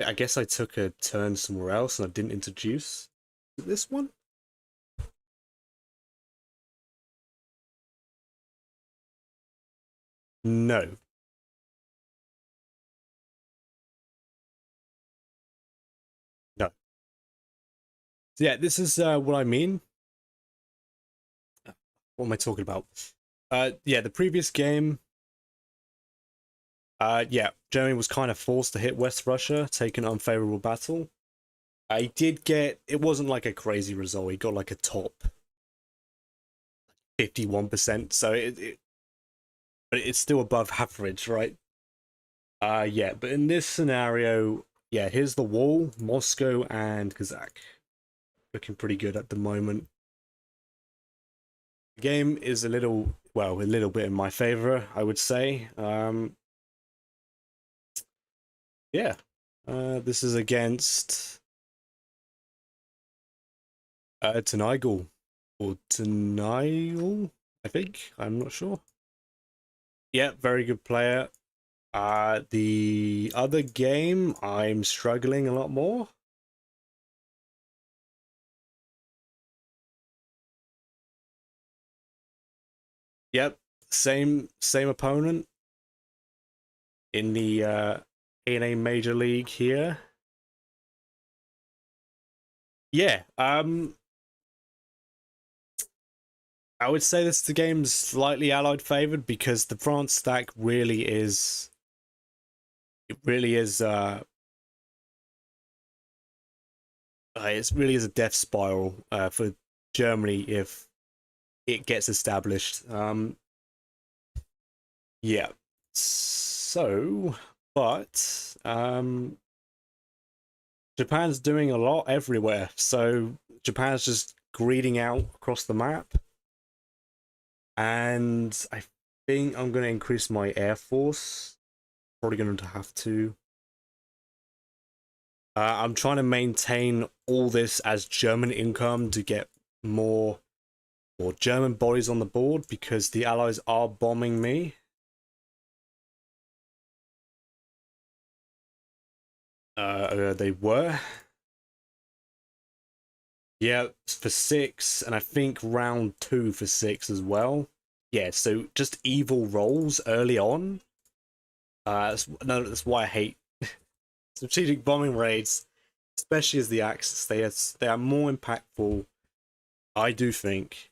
I guess I took a turn somewhere else and I didn't introduce this one. No, no. So yeah, this is what I mean. What am I talking about? Yeah, the previous game. Yeah, Germany was kind of forced to hit West Russia, take an unfavorable battle. I did get. It wasn't like a crazy result. He got like a top 51%. So but it's still above average, right? Yeah, but in this scenario, yeah, here's the wall, Moscow and Kazakh. Looking pretty good at the moment. The game is a little, well, a little bit in my favor, I would say. Yeah, this is against Tanaigul or Tanail, I think. I'm not sure. Yeah, very good player. The other game, I'm struggling a lot more. Yep, same opponent in the in a major league here. Yeah, I would say this the game's slightly allied favored because the France stack really is it really is a death spiral for Germany if it gets established. Yeah. So, but Japan's doing a lot everywhere. So Japan's just greeding out across the map. And I think I'm going to increase my air force. Probably going to have to. I'm trying to maintain all this as German income to get more German bodies on the board because the Allies are bombing me. They were. Yeah, for 6, and I think round 2 for 6 as well. Yeah, so just evil rolls early on. That's why I hate strategic bombing raids, especially as the Axis. They are more impactful, I do think.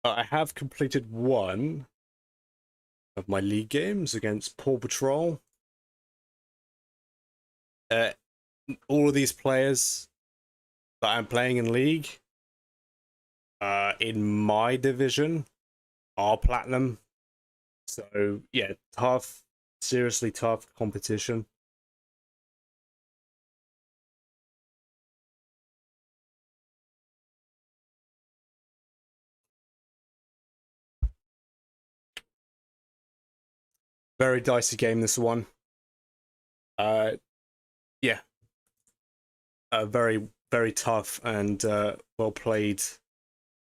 I have completed one of my league games against Paw Patrol. Uh, all of these players that I'm playing in league, in my division, are platinum. So yeah, tough, seriously tough competition. Very dicey game, this one. Uh, yeah, very very tough and well played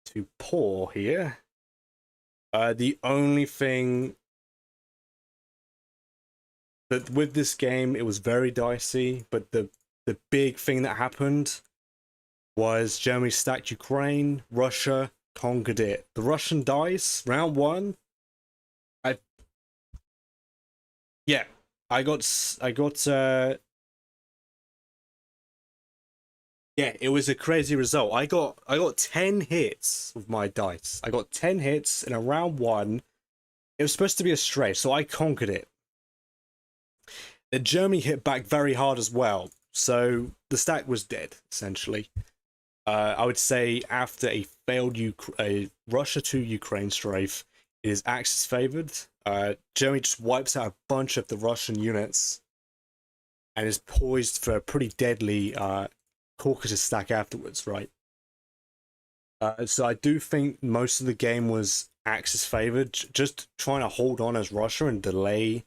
to Paw here. The only thing that with this game, it was very dicey, but the big thing that happened was Germany stacked Ukraine, Russia conquered it. The Russian dice, round one, I yeah, I got yeah, it was a crazy result. I got 10 hits with my dice. I got 10 hits in a round one. It was supposed to be a stretch, so I conquered it. The Germany hit back very hard as well, so the stack was dead essentially. I would say after a failed Russia to Ukraine strafe, it is Axis favored. Germany just wipes out a bunch of the Russian units and is poised for a pretty deadly Caucasus stack afterwards, right? So I do think most of the game was Axis favored, just trying to hold on as Russia and delay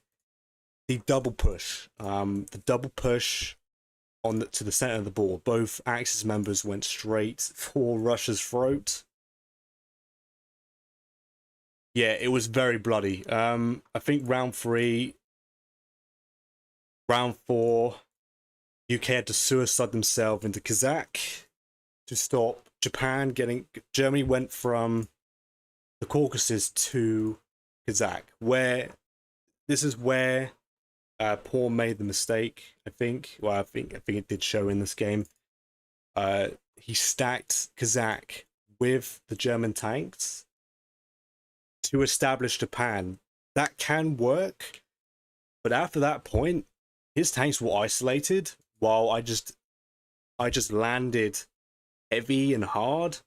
the double push. The double push on to the center of the board. Both Axis members went straight for Russia's throat. Yeah, it was very bloody. I think round three, round four, UK had to suicide themselves into Kazakh to stop Japan getting. Germany went from the Caucasus to Kazakh, where this is where Paul made the mistake. I think. Well, I think it did show in this game. He stacked Kazakh with the German tanks to establish Japan. That can work, but after that point, his tanks were isolated. While I just landed heavy and hard,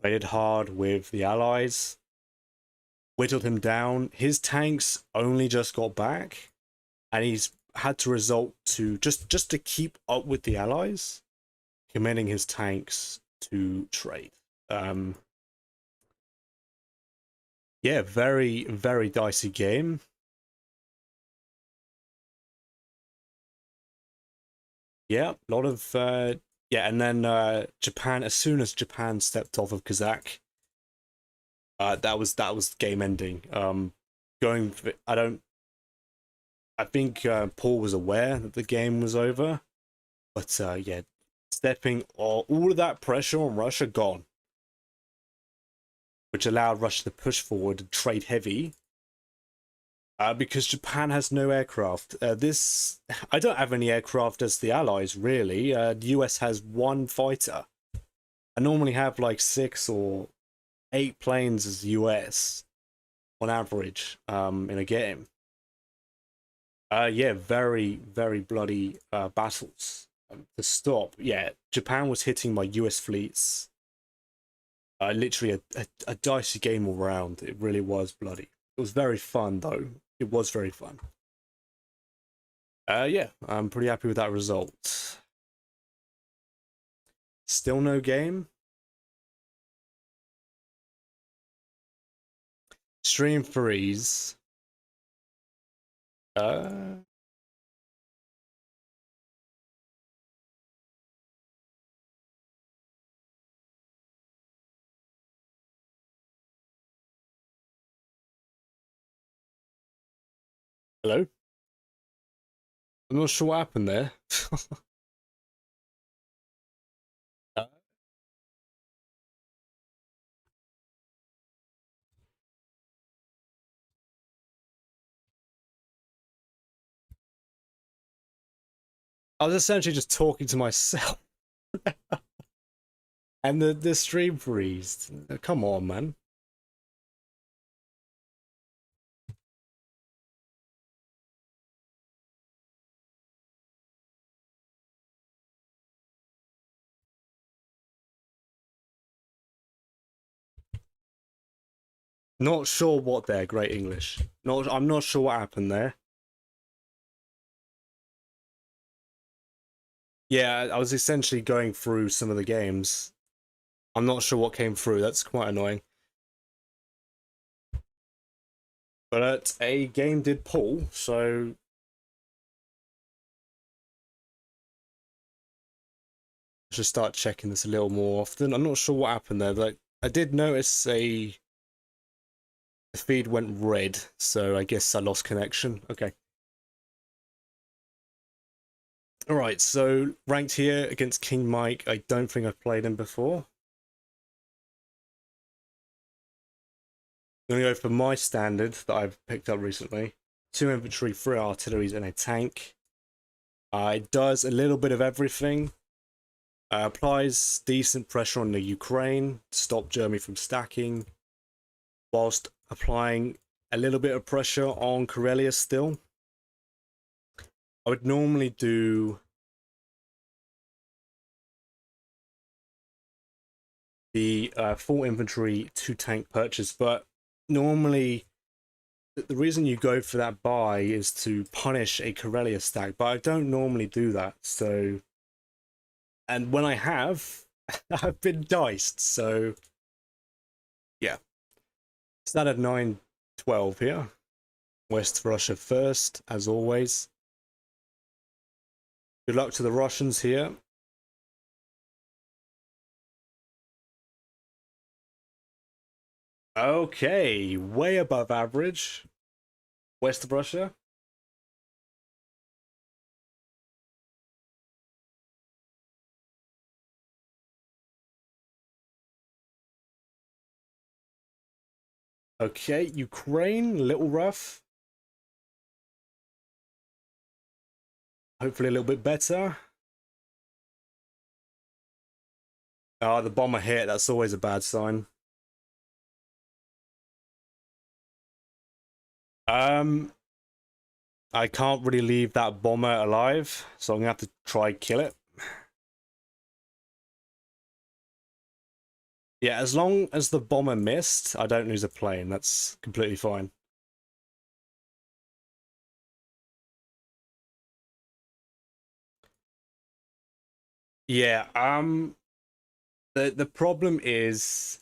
traded hard with the Allies, whittled him down. His tanks only just got back, and he's had to resort to just to keep up with the Allies, committing his tanks to trade. Um, yeah, very very dicey game. Yeah, a lot of yeah, and then Japan. As soon as Japan stepped off of Kazakh, that was game ending. Going, I don't. I think Paul was aware that the game was over, but yeah, stepping all of that pressure on Russia gone, which allowed Russia to push forward and trade heavy. Because Japan has no aircraft. I don't have any aircraft as the Allies really. The US has one fighter. I normally have like 6 or 8 planes as the US on average in a game. Yeah, very very bloody battles to stop. Yeah, Japan was hitting my US fleets. Literally a dicey game all round. It really was bloody. It was very fun though. It was very fun. Yeah, I'm pretty happy with that result. Still no game. Stream freeze. Uh, Hello. I'm not sure what happened there. Uh, I was essentially just talking to myself, and the stream freezed. Come on, man. Not sure what there, Great English. I'm not sure what happened there. Yeah, I was essentially going through some of the games. I'm not sure what came through. That's quite annoying. But a game did pull, so I should start checking this a little more often. I'm not sure what happened there. Like, I did notice the feed went red, so I guess I lost connection. Okay. Alright, so ranked here against King Mike. I don't think I've played him before. I'm gonna go for my standard that I've picked up recently. 2 infantry, 3 artilleries, and a tank. It does a little bit of everything. Applies decent pressure on the Ukraine to stop Germany from stacking, whilst applying a little bit of pressure on Karelia still. I would normally do the 4 infantry, 2 tank purchase, but normally the reason you go for that buy is to punish a Karelia stack, but I don't normally do that, so... And when I have, I've been diced, so... Yeah. Standard 9-12 here. West Russia first, as always. Good luck to the Russians here. Okay, way above average. West of Russia. Okay, Ukraine, a little rough. Hopefully a little bit better. Ah, the bomber hit, that's always a bad sign. Um, I can't really leave that bomber alive, so I'm gonna have to try kill it. Yeah, as long as the bomber missed, I don't lose a plane. That's completely fine. Yeah, the problem is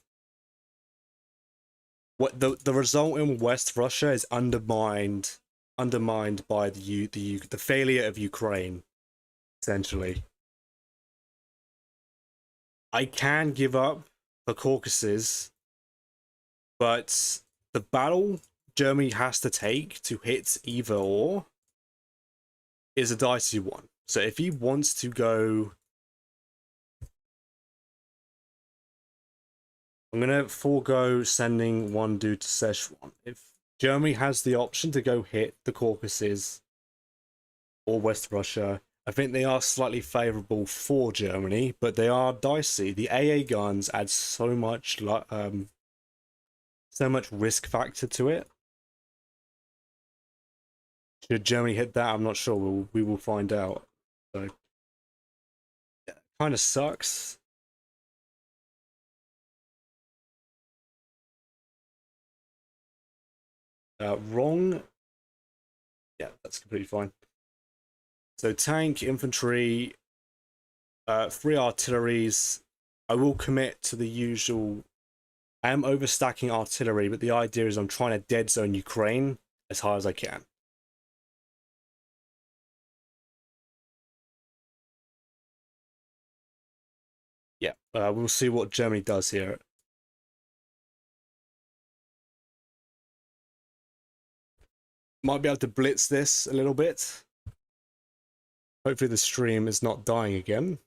what the result in West Russia is undermined by the failure of Ukraine, essentially. I can give up the Caucasus, but the battle Germany has to take to hit either or is a dicey one. So if he wants to go, I'm gonna forego sending one dude to Szechuan. If Germany has the option to go hit the Caucasus or West Russia, I think they are slightly favourable for Germany, but they are dicey. The AA guns add so much risk factor to it. Should Germany hit that? I'm not sure. We will find out. So, yeah, kind of sucks. Wrong. Yeah, that's completely fine. So tank, infantry, 3 artilleries. I will commit to the usual. I am overstacking artillery, but the idea is I'm trying to dead zone Ukraine as hard as I can. Yeah, we'll see what Germany does here. Might be able to blitz this a little bit. Hopefully the stream is not dying again.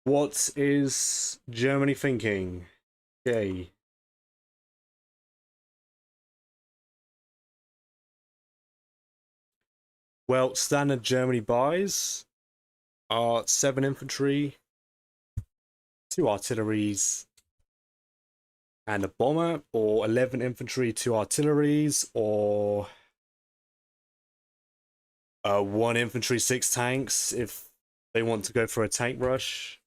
What is Germany thinking? Okay. Well, standard Germany buys. are 7 infantry, 2 artilleries, and a bomber, or 11 infantry, 2 artilleries, or 1 infantry, 6 tanks if they want to go for a tank rush.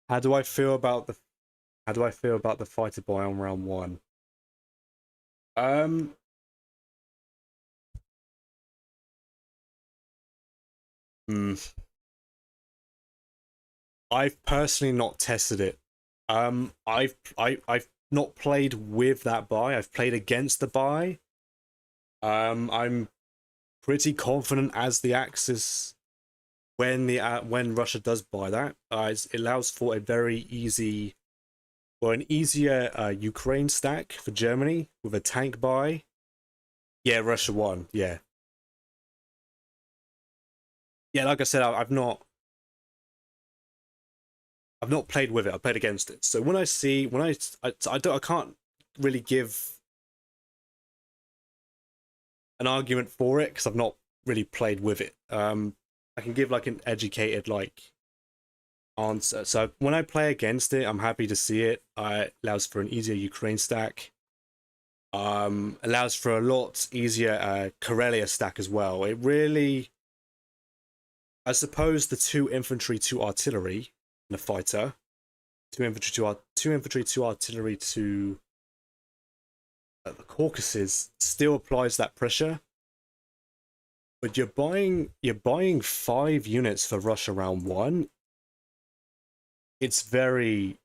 How do I feel about the fighter boy on round 1? Um hmm, I've personally not tested it. I've not played with that buy. I've played against the buy. I'm pretty confident as the Axis when Russia does buy that. It allows for a very easy, or an easier Ukraine stack for Germany with a tank buy. Yeah, Russia won. Yeah, yeah. Like I said, I've not played with it. I played against it. So when I see when I can't really give an argument for it because I've not really played with it. I can give like an educated like answer. So when I play against it, I'm happy to see it. It allows for an easier Ukraine stack. Allows for a lot easier Karelia stack as well. It really, I suppose, the 2 infantry, 2 artillery in a fighter, 2 infantry, 2 artillery to the Caucasus still applies that pressure. But you're buying 5 units for Russia round 1. It's very,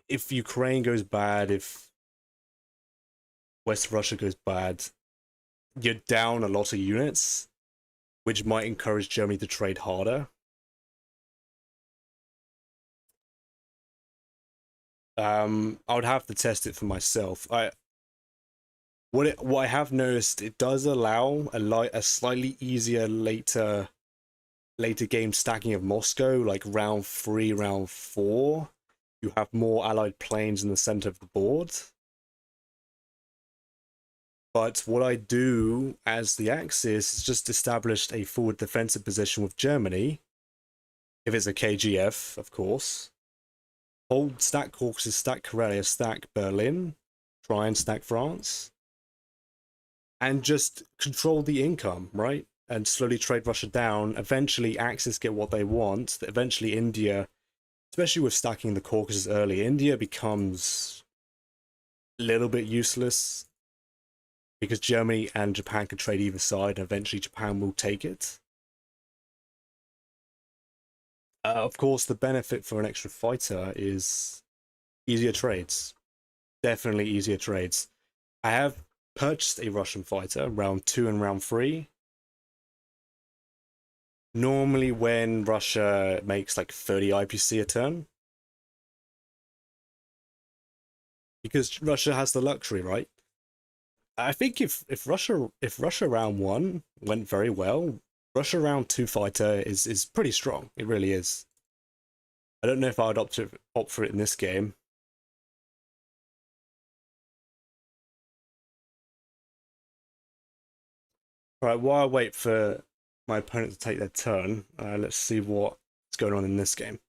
if Ukraine goes bad, if West Russia goes bad, you're down a lot of units, which might encourage Germany to trade harder. I would have to test it for myself. What I have noticed, it does allow a slightly easier later game stacking of Moscow, like round 3, round 4. You have more allied planes in the center of the board. But what I do as the Axis is just established a forward defensive position with Germany, if it's a KGF, of course. Hold stack Caucasus, stack Karelia, stack Berlin, try and stack France, and just control the income, right? And slowly trade Russia down. Eventually, Axis get what they want. Eventually, India, especially with stacking the Caucasus early, India becomes a little bit useless because Germany and Japan can trade either side, and eventually Japan will take it. Of course, the benefit for an extra fighter is easier trades. Definitely easier trades. I have purchased a Russian fighter round 2 and round 3. Normally, when Russia makes like 30 IPC a turn, because Russia has the luxury, right? I think if Russia round 1 went very well, Russia round 2 fighter is pretty strong. It really is. I don't know if I would opt for it in this game. All right, while I wait for my opponent to take their turn, let's see what's going on in this game.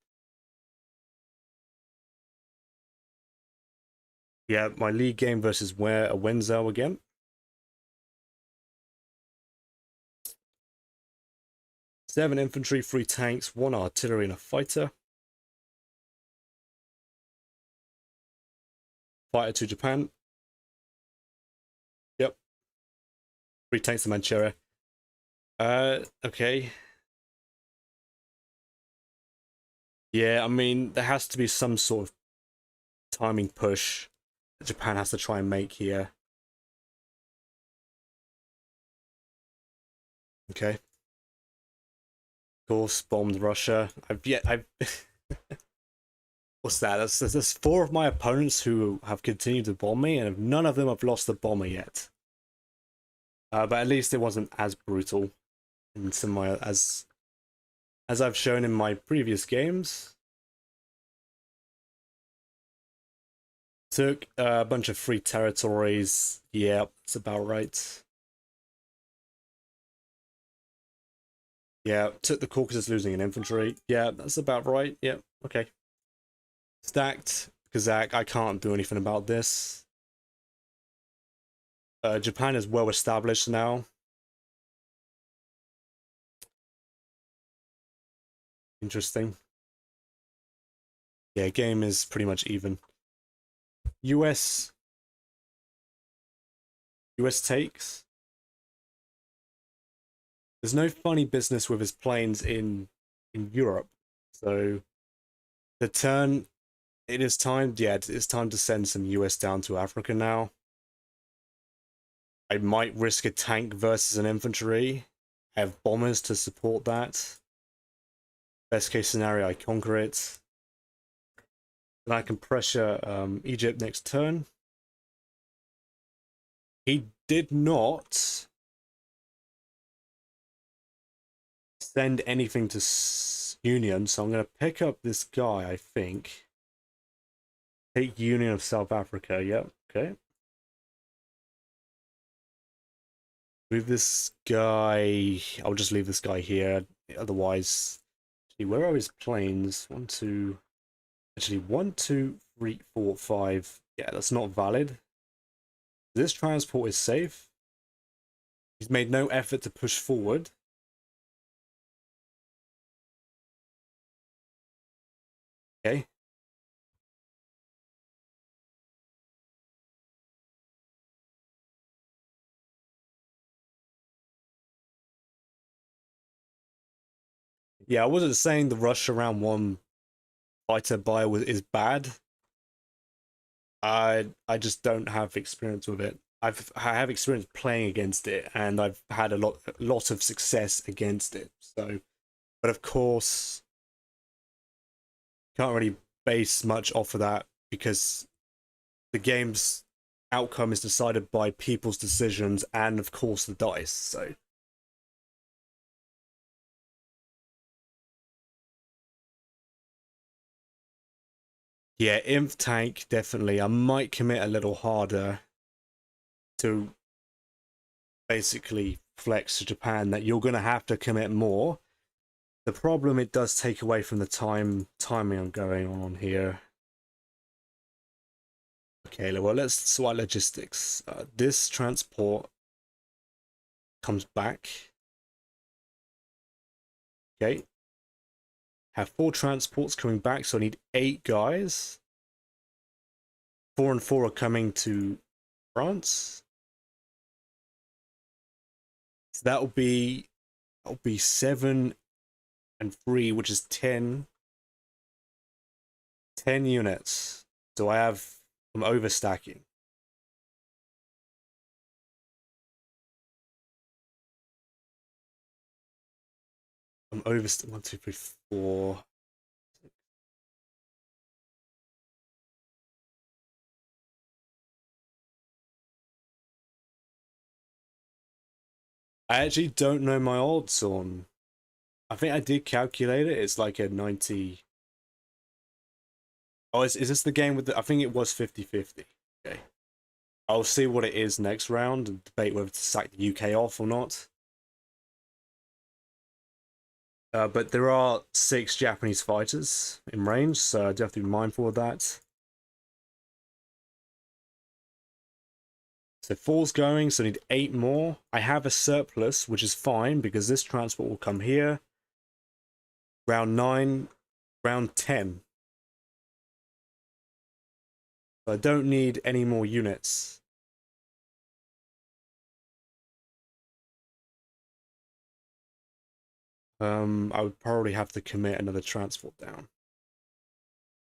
Yeah, my league game versus Wenzel again. Seven infantry, 3 tanks, 1 artillery, and a fighter. Fighter to Japan. Yep. 3 tanks to Manchuria. Okay. Yeah, I mean, there has to be some sort of timing push that Japan has to try and make here. Okay. Of course, bombed Russia. I've what's that? There's 4 of my opponents who have continued to bomb me, and none of them have lost the bomber yet. But at least it wasn't as brutal in some way as I've shown in my previous games. Took a bunch of free territories. Yeah, that's about right. Yeah, took the Caucasus losing an infantry. Yeah, that's about right. Yeah, okay. Stacked Kazakh. I can't do anything about this. Japan is well established now. Interesting. Yeah, game is pretty much even. US US takes. There's no funny business with his planes in Europe. So the turn it is time, yeah, it's time to send some US down to Africa now. I might risk a tank versus an infantry. I have bombers to support that. Best case scenario, I conquer it. Then I can pressure Egypt next turn. He did not send anything to Union, so I'm going to pick up this guy, I think. Take Union of South Africa, yep, okay. Move this guy. I'll just leave this guy here. Otherwise, actually, where are his planes? One, two. Actually, 1, 2, 3, 4, 5. Yeah, that's not valid. This transport is safe. He's made no effort to push forward. Okay. Yeah, I wasn't saying the rush around one fighter buy is bad. I just don't have experience with it. I have experience playing against it, and I've had a lot of success against it. So, but of course, can't really base much off of that because the game's outcome is decided by people's decisions and, of course, the dice. So, yeah, Inf Tank, definitely. I might commit a little harder to basically flex to Japan that you're going to have to commit more. The problem it does take away from the timing I'm going on here. Okay, well, let's sort logistics. This transport comes back. Okay. Have 4 transports coming back, so I need 8 guys. 4 and 4 are coming to France. So that'll be 7 and 3, which is 10. 10 units. So I'm overstacking. I'm over 1, 2, 3, 4. I actually don't know my odds on. I think I did calculate it. It's like a 90. Oh, is this the game with the. I think it was 50-50. Okay. I'll see what it is next round and debate whether to sack the UK off or not. But there are 6 Japanese fighters in range, so I do have to be mindful of that. So 4's going, so I need 8 more. I have a surplus, which is fine because this transport will come here. Round 9, round 10. So I don't need any more units. I would probably have to commit another transport down.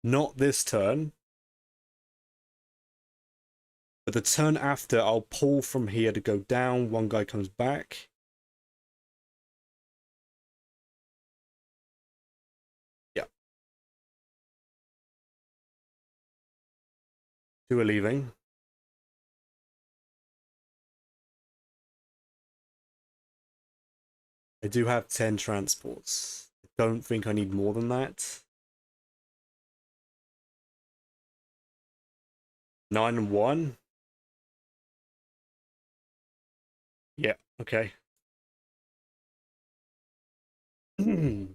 Not this turn. But the turn after, I'll pull from here to go down. One guy comes back. Yeah. 2 are leaving. I do have 10 transports. I don't think I need more than that. 9-1. Yeah, okay. There's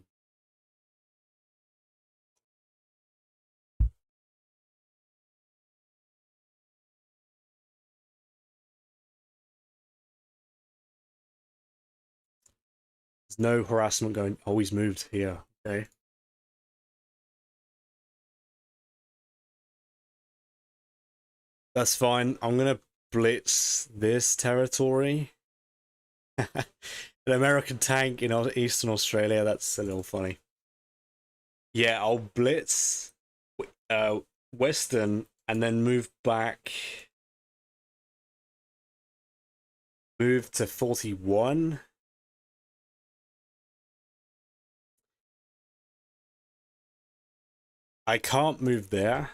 no harassment going. Oh, he's moved here. Okay. That's fine. I'm gonna blitz this territory. An American tank in Eastern Australia. That's a little funny. Yeah, I'll blitz Western and then move back. Move to 41. I can't move there.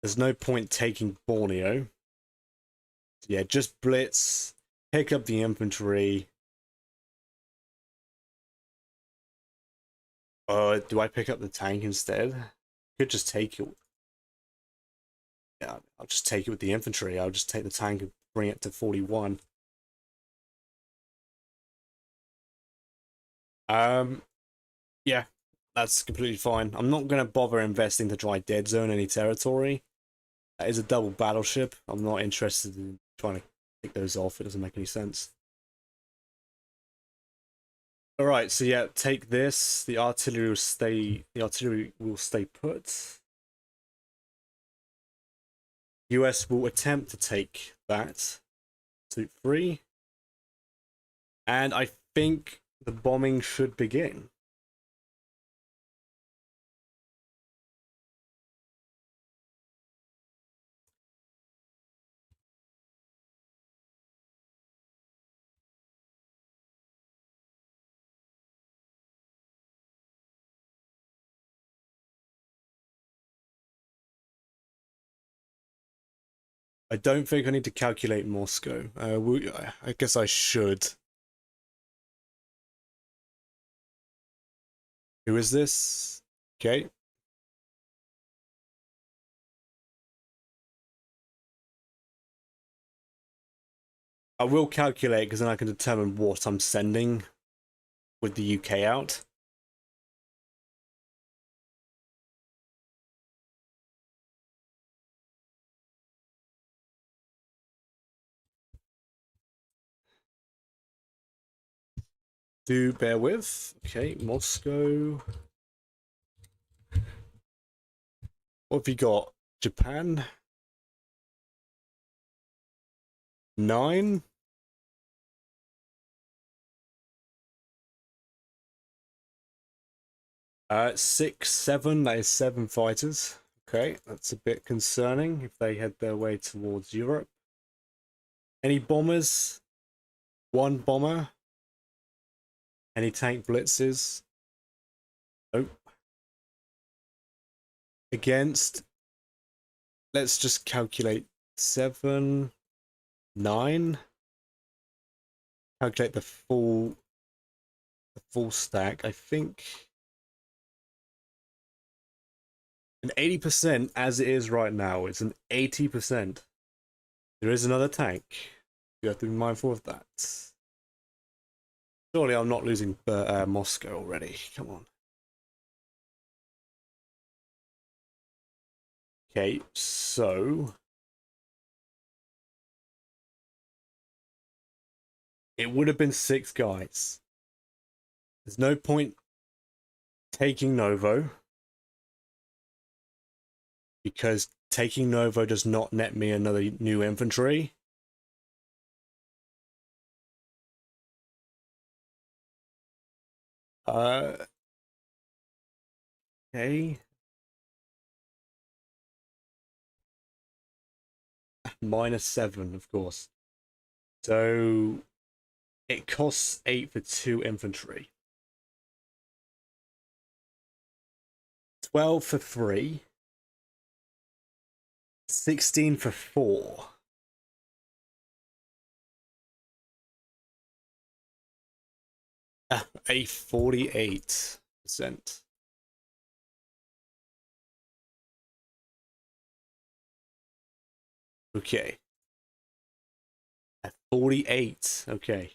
There's no point taking Borneo. Yeah, just blitz, pick up the infantry. Do I pick up the tank instead? Could just take it. Yeah, I'll just take it with the infantry. I'll just take the tank and bring it to 41. Um, yeah, that's completely fine. I'm not gonna bother investing to try dead zone any territory. That is a double battleship. I'm not interested in trying to take those off. It doesn't make any sense. All right, so yeah, take this. The artillery will stay. The artillery will stay put. US will attempt to take that. 2-3. And I think the bombing should begin. I don't think I need to calculate Moscow. I guess I should. Who is this? Okay. I will calculate because then I can determine what I'm sending with the UK out. Do bear with. Okay, Moscow. What have you got? Japan? 9? Six, seven. That is 7 fighters. Okay, that's a bit concerning if they head their way towards Europe. Any bombers? 1 bomber. Any tank blitzes? Nope. Against. Let's just calculate 7, 9. Calculate the full stack. I think an 80% as it is right now. It's an 80%. There is another tank. You have to be mindful of that. Surely I'm not losing Moscow already. Come on. Okay, so it would have been 6 guys. There's no point taking Novo because taking Novo does not net me another new infantry. Okay. -7, of course. So it costs 8 for 2 infantry. 12 for 3. 16 for 4. A 48%. Okay. At 48. Okay.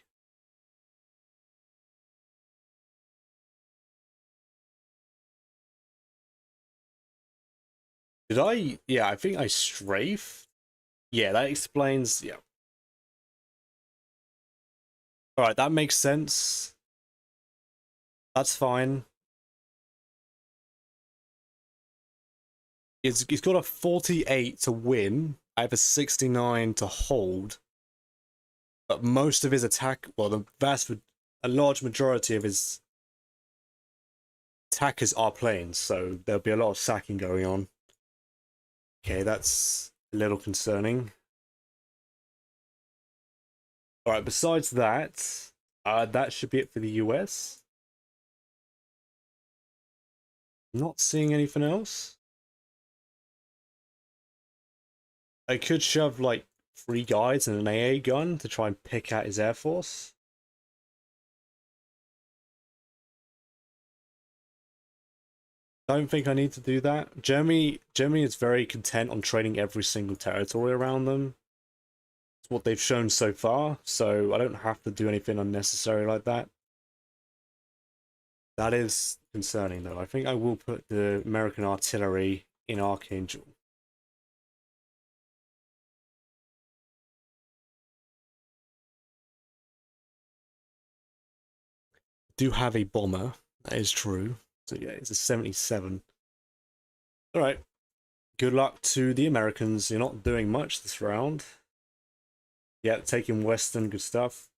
Did I? Yeah, I think I strafe. Yeah, that explains. Yeah. All right, that makes sense. That's fine. He's got a 48 to win. I have a 69 to hold. But most of his attack, well, a large majority of his attackers are planes, so there'll be a lot of sacking going on. Okay, that's a little concerning. All right, besides that, that should be it for the US. Not seeing anything else. I could shove like 3 guys and an AA gun to try and pick at his air force. Don't think I need to do that. Germany is very content on trading every single territory around them. It's what they've shown so far, so I don't have to do anything unnecessary like that. That is concerning though. I think I will put the American artillery in Archangel. Do have a bomber, that is true. So yeah, it's a 77. Alright. Good luck to the Americans. You're not doing much this round. Yeah, taking Western, good stuff.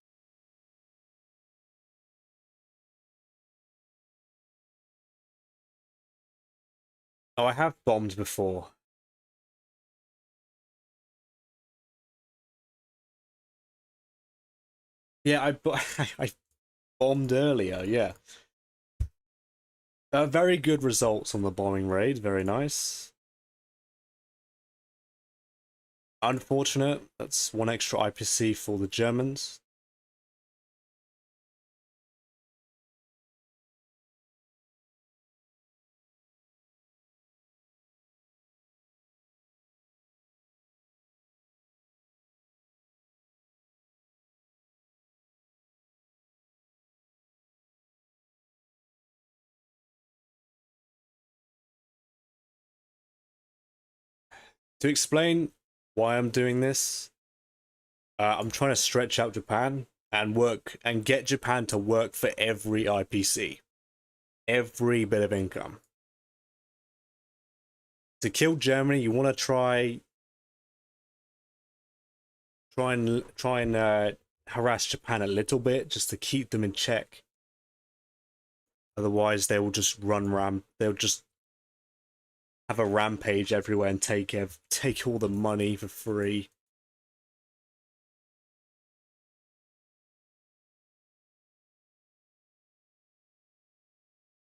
Oh, I have bombed before. Yeah, I bombed earlier, yeah. Very good results on the bombing raid, very nice. Unfortunate, that's one extra IPC for the Germans. To explain why I'm doing this, I'm trying to stretch out Japan and work and get Japan to work for every IPC, every bit of income. To kill Germany, you want to try and harass Japan a little bit just to keep them in check. Otherwise, they will just they'll just have a rampage everywhere and take all the money for free.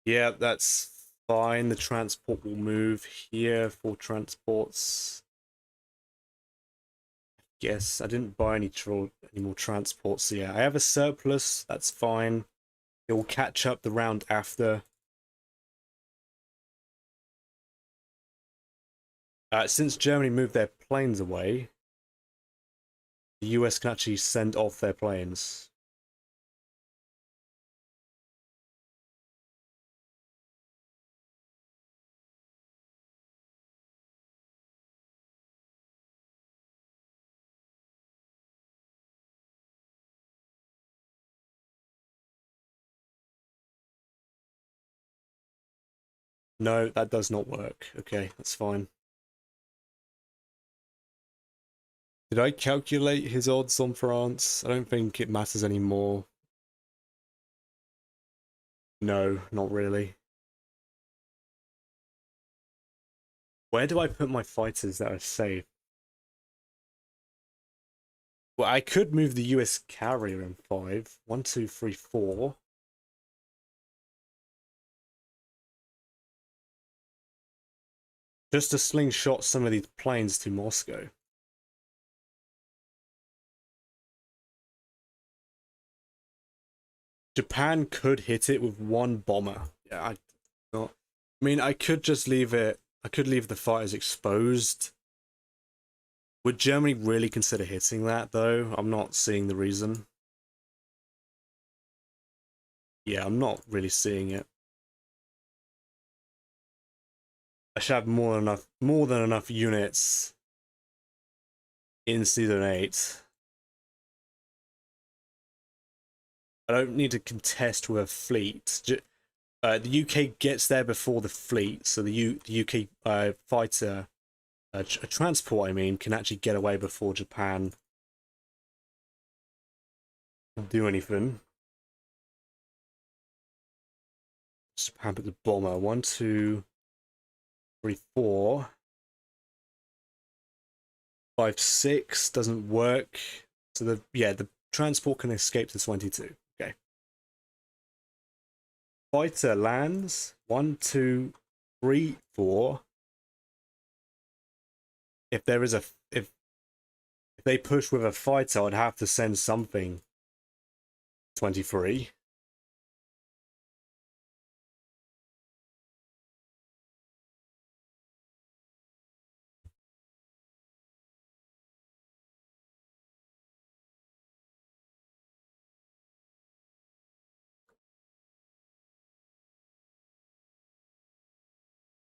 Yeah, that's fine. The transport will move here for transports. Yes, I didn't buy any more transports. So yeah, I have a surplus. That's fine. It will catch up the round after. Since Germany moved their planes away, the US can actually send off their planes. No, that does not work. Okay, that's fine. Did I calculate his odds on France? I don't think it matters anymore. No, not really. Where do I put my fighters that are safe? Well, I could move the US carrier in 5. 1, 2, 3, 4. Just to slingshot some of these planes to Moscow. Japan could hit it with one bomber. Yeah, not. I mean, I could just leave it. I could leave the fighters exposed Would Germany really consider hitting that, though? I'm not seeing the reason. Yeah, I'm not really seeing it. I should have more than enough units in Season 8. I don't need to contest with a fleet. The UK gets there before the fleet, so the UK fighter, a transport, I mean, can actually get away before Japan can do anything. Japan put the bomber. 1, 2, 3, 4, 5, 6 doesn't work. So the transport can escape to 22. Okay. Fighter lands. 1, 2, 3, 4. If there is if they push with a fighter, I'd have to send something 23.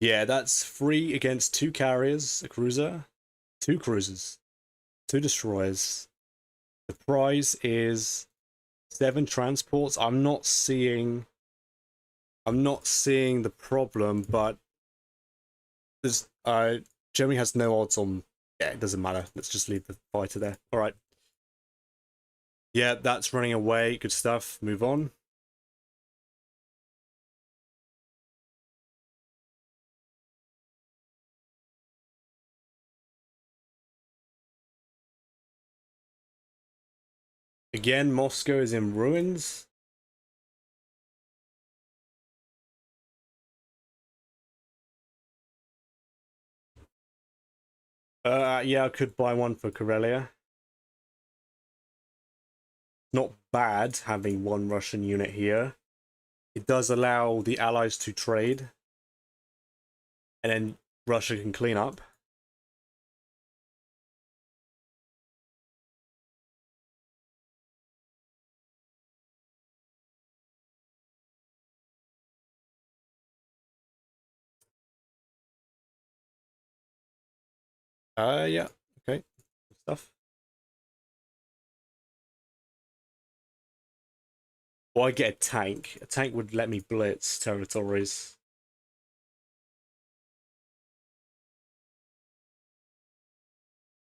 Yeah, that's 3 against 2 carriers, a cruiser, 2 cruisers, 2 destroyers. The prize is 7 transports. I'm not seeing the problem, but there's Germany has no odds on. Yeah, it doesn't matter. Let's just leave the fighter there. All right. Yeah, that's running away. Good stuff. Move on. Again, Moscow is in ruins. Yeah, I could buy one for Karelia. Not bad having one Russian unit here. It does allow the allies to trade, and then Russia can clean up. Yeah, okay, good stuff. Well, I get a tank. A tank would let me blitz territories.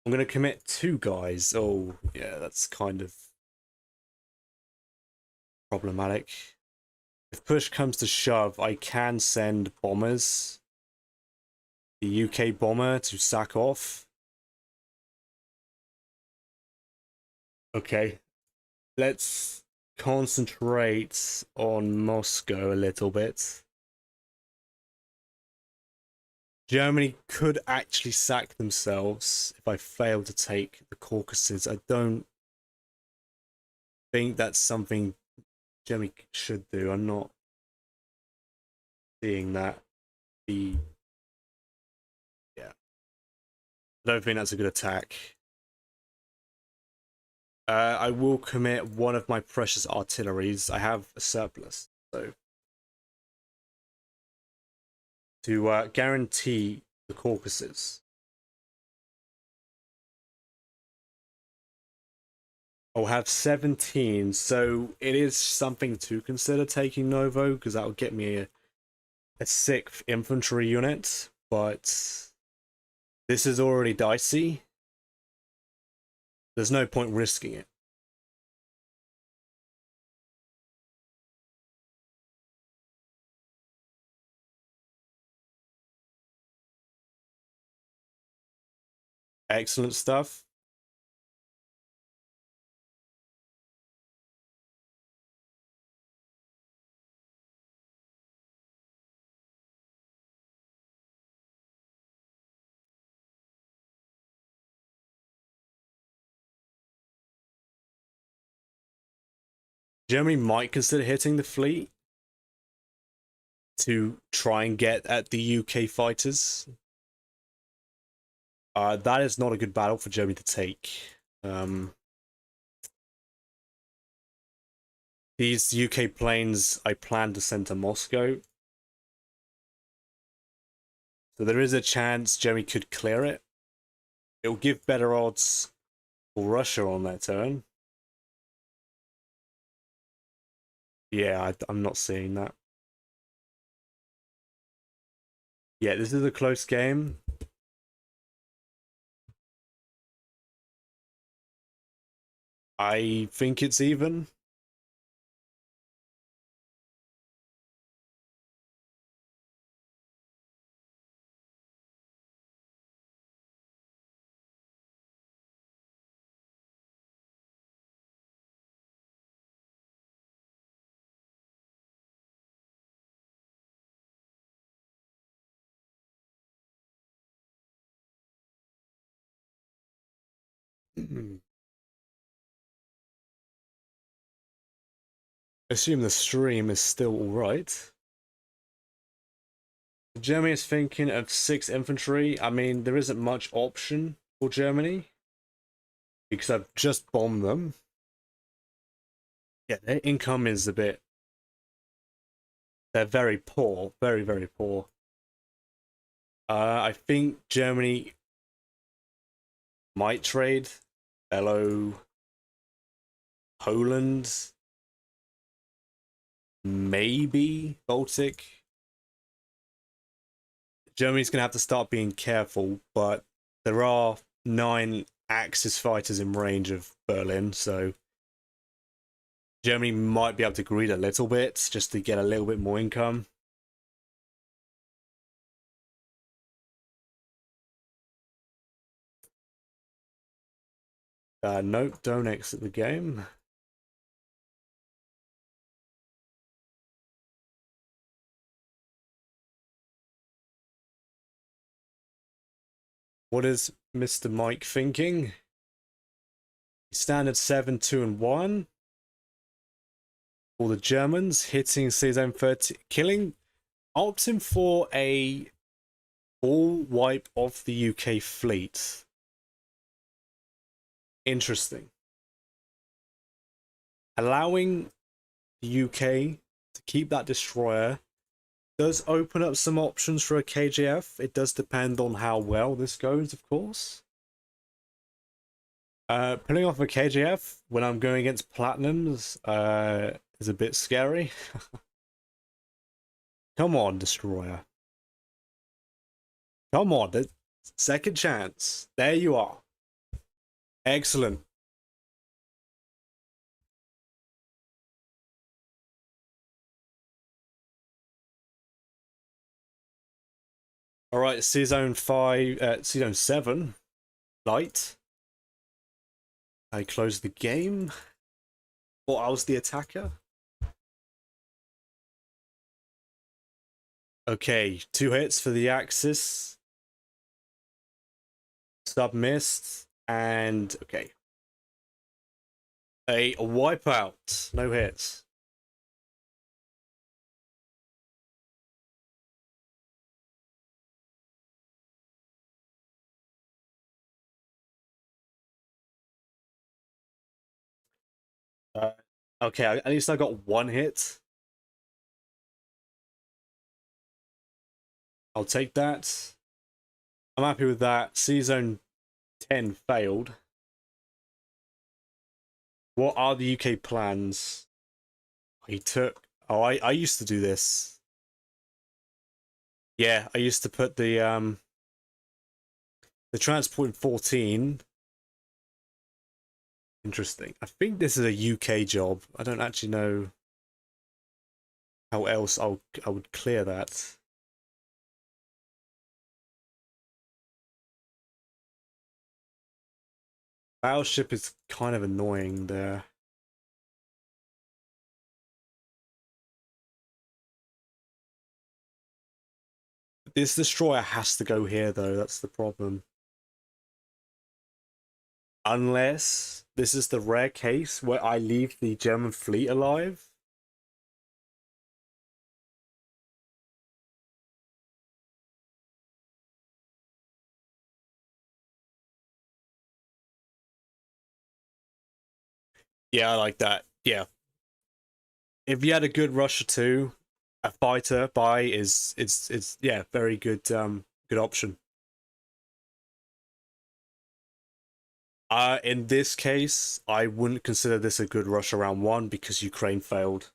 I'm gonna commit 2 guys. Oh, yeah, that's kind of problematic. If push comes to shove, I can send bombers. The UK bomber to sack off. Okay, let's concentrate on Moscow a little bit. Germany could actually sack themselves if I fail to take the Caucasus. I don't think that's something Germany should do. I'm not seeing that be. Yeah, I don't think that's a good attack. I will commit one of my precious artilleries. I have a surplus, so to guarantee the Caucasus. I'll have 17, so it is something to consider taking Novo, because that would get me a 6th infantry unit, but this is already dicey. There's no point risking it. Excellent stuff. Germany might consider hitting the fleet to try and get at the UK fighters. That is not a good battle for Germany to take. Um, these UK planes I plan to send to Moscow. So there is a chance Germany could clear it. It will give better odds for Russia on their turn. Yeah, I'm not seeing that. Yeah, this is a close game. I think it's even. Assume the stream is still alright. Germany is thinking of 6 infantry. I mean, there isn't much option for Germany because I've just bombed them. Yeah, their income is a bit. They're very poor, very, very poor. I think Germany might trade Bello, Poland, maybe Baltic. Germany's going to have to start being careful, but there are 9 Axis fighters in range of Berlin, so Germany might be able to greed a little bit just to get a little bit more income. Nope, don't exit the game. What is Mr. Mike thinking? Standard 7, 2, and 1. All the Germans hitting CZone 30, killing, opting for a full wipe of the UK fleet. Interesting. Allowing the UK to keep that destroyer does open up some options for a KJF. It does depend on how well this goes, of course. Pulling off a KJF when I'm going against Platinums is a bit scary. Come on, Destroyer. Come on, the second chance. There you are. Excellent. All right, C-Zone 5, C-Zone 7, light. I close the game. Or I was the attacker. Okay, 2 hits for the Axis. Sub missed. And, okay. A wipeout. No hits. Okay, at least I got 1 hit. I'll take that. I'm happy with that. C-Zone 10 failed. What are the UK plans? He took... Oh, I used to do this. Yeah, I used to put the transport in 14. Interesting. I think this is a UK job. I don't actually know how else I would clear that. Battleship is kind of annoying there. This destroyer has to go here, though. That's the problem. Unless this is the rare case where I leave the German fleet alive. Yeah, I like that. Yeah. If you had a good Russia 2, a fighter buy is it's yeah, very good good option. In this case, I wouldn't consider this a good Russia round 1 because Ukraine failed.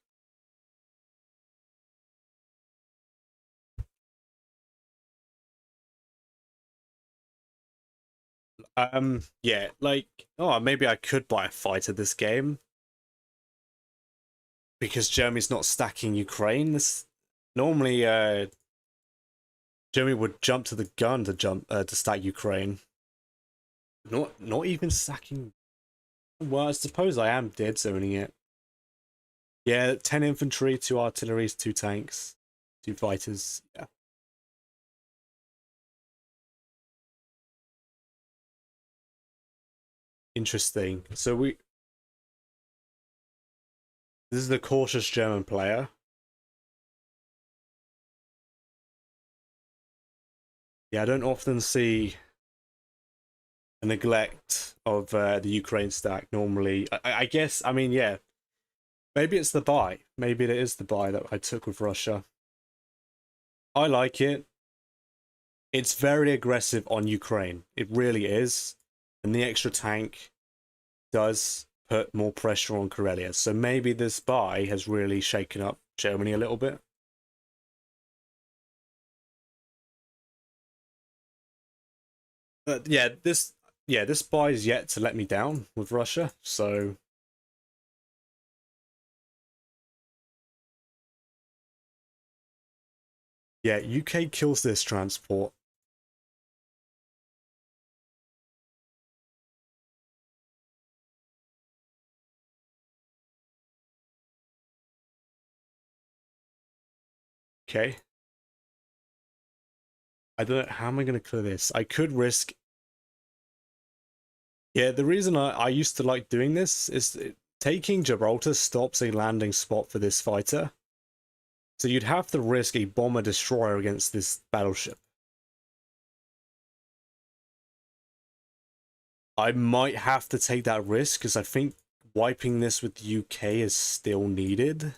Yeah, like, oh, maybe I could buy a fighter this game because Germany's not stacking Ukraine. This normally Germany would jump to the gun to stack Ukraine. Not even stacking. Well, I suppose I am dead zoning it. Yeah, 10 infantry, 2 artilleries, 2 tanks, 2 fighters. Yeah. Interesting. So this is the cautious German player. Yeah, I don't often see a neglect of the Ukraine stack normally. I guess, I mean, yeah, maybe it's the buy. Maybe it is the buy that I took with Russia. I like it. It's very aggressive on Ukraine. It really is. And the extra tank does put more pressure on Karelia. So maybe this buy has really shaken up Germany a little bit. But this buy is yet to let me down with Russia. So yeah, UK kills this transport. Okay. I don't know how am I going to clear this. I could risk. Yeah, the reason I used to like doing this is taking Gibraltar stops a landing spot for this fighter. So you'd have to risk a bomber destroyer against this battleship. I might have to take that risk because I think wiping this with the UK is still needed.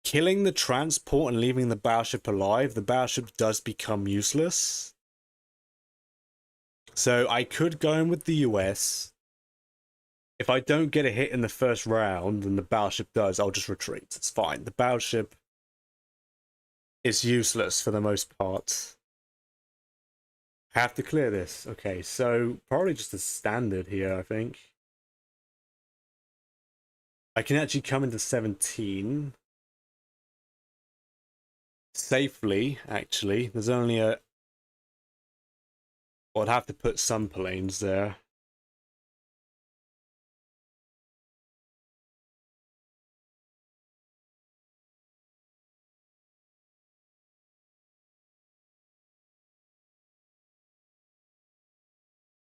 Killing the transport and leaving the battleship alive, the battleship does become useless. So I could go in with the US. If I don't get a hit in the first round and the battleship does, I'll just retreat. It's fine. The battleship is useless for the most part. Have to clear this. Okay, so probably just a standard here, I think. I can actually come into 17 safely, actually. There's only a... Well, I'd have to put some planes there.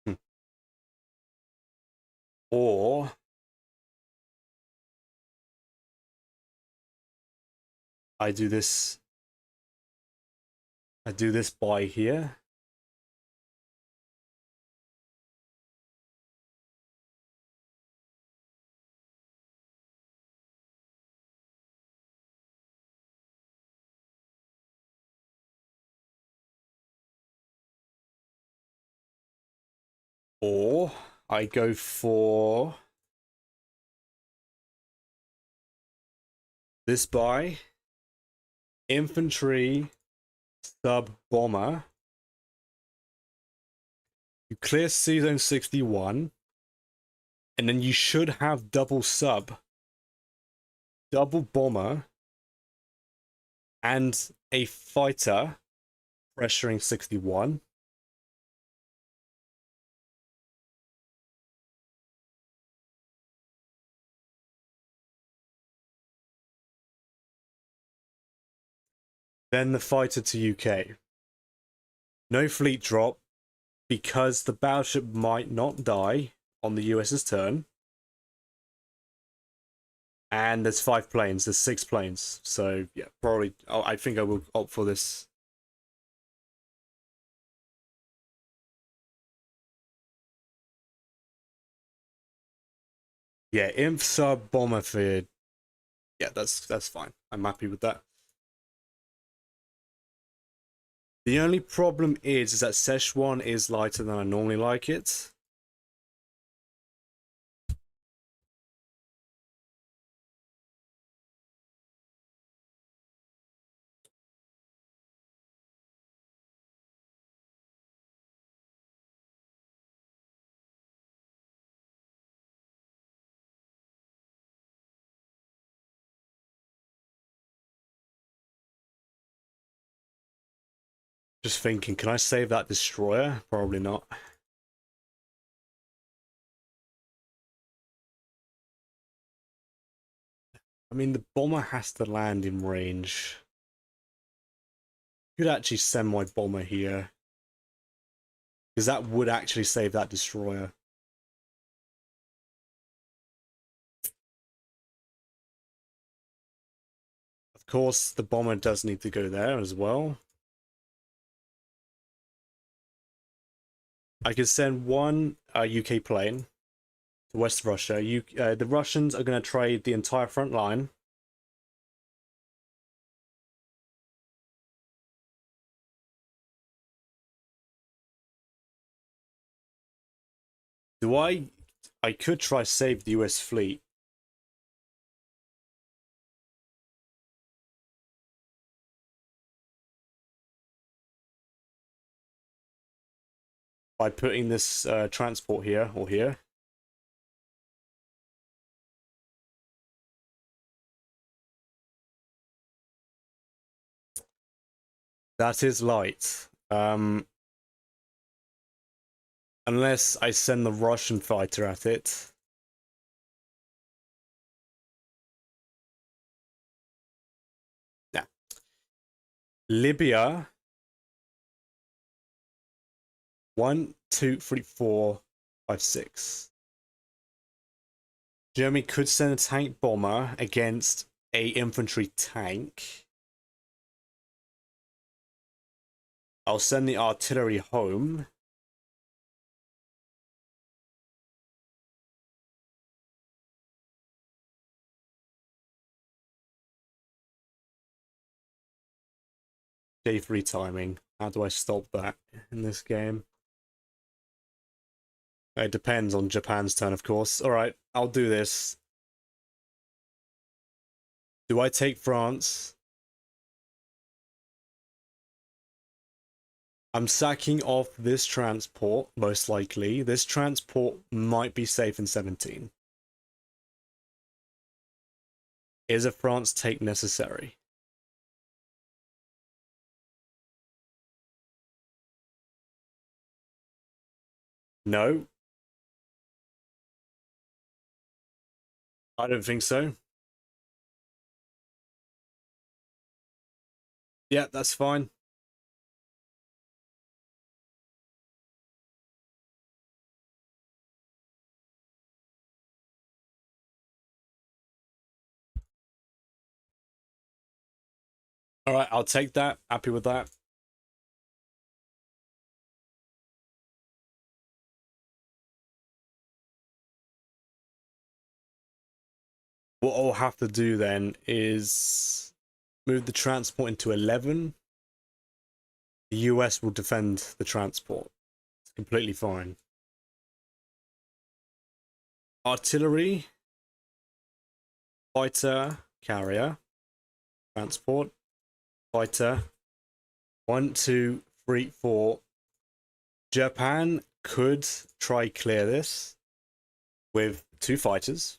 Hmm. Or I do this... I do this by here. Or I go for this by infantry sub bomber. You clear C zone 61, and then you should have double sub, double bomber, and a fighter pressuring 61. Then the fighter to UK. No fleet drop because the battleship might not die on the US's turn. And there's 5 planes, there's 6 planes. So yeah, probably I think I will opt for this. Yeah, Imp sub bomber for, yeah, that's fine. I'm happy with that. The only problem is that Szechuan is lighter than I normally like it. Just thinking, can I save that destroyer? Probably not. I mean, the bomber has to land in range. Could actually send my bomber here, because that would actually save that destroyer. Of course, the bomber does need to go there as well. I could send one UK plane to West Russia. The Russians are going to trade the entire front line. Do I? I could try save the US fleet. By putting this transport here or here. That is light. Unless I send the Russian fighter at it. Yeah. Libya. 1, 2, 3, 4, 5, 6. Germany could send a tank bomber against a infantry tank. I'll send the artillery home. J3 timing. How do I stop that in this game? It depends on Japan's turn, of course. Alright, I'll do this. Do I take France? I'm sacking off this transport, most likely. This transport might be safe in 17. Is a France take necessary? No. I don't think so. Yeah, that's fine. Alright, I'll take that. Happy with that. What I'll have to do then is move the transport into 11. The US will defend the transport. It's completely fine. Artillery, fighter, carrier, transport, fighter. 1, 2, 3, 4. Japan could try clear this with 2 fighters.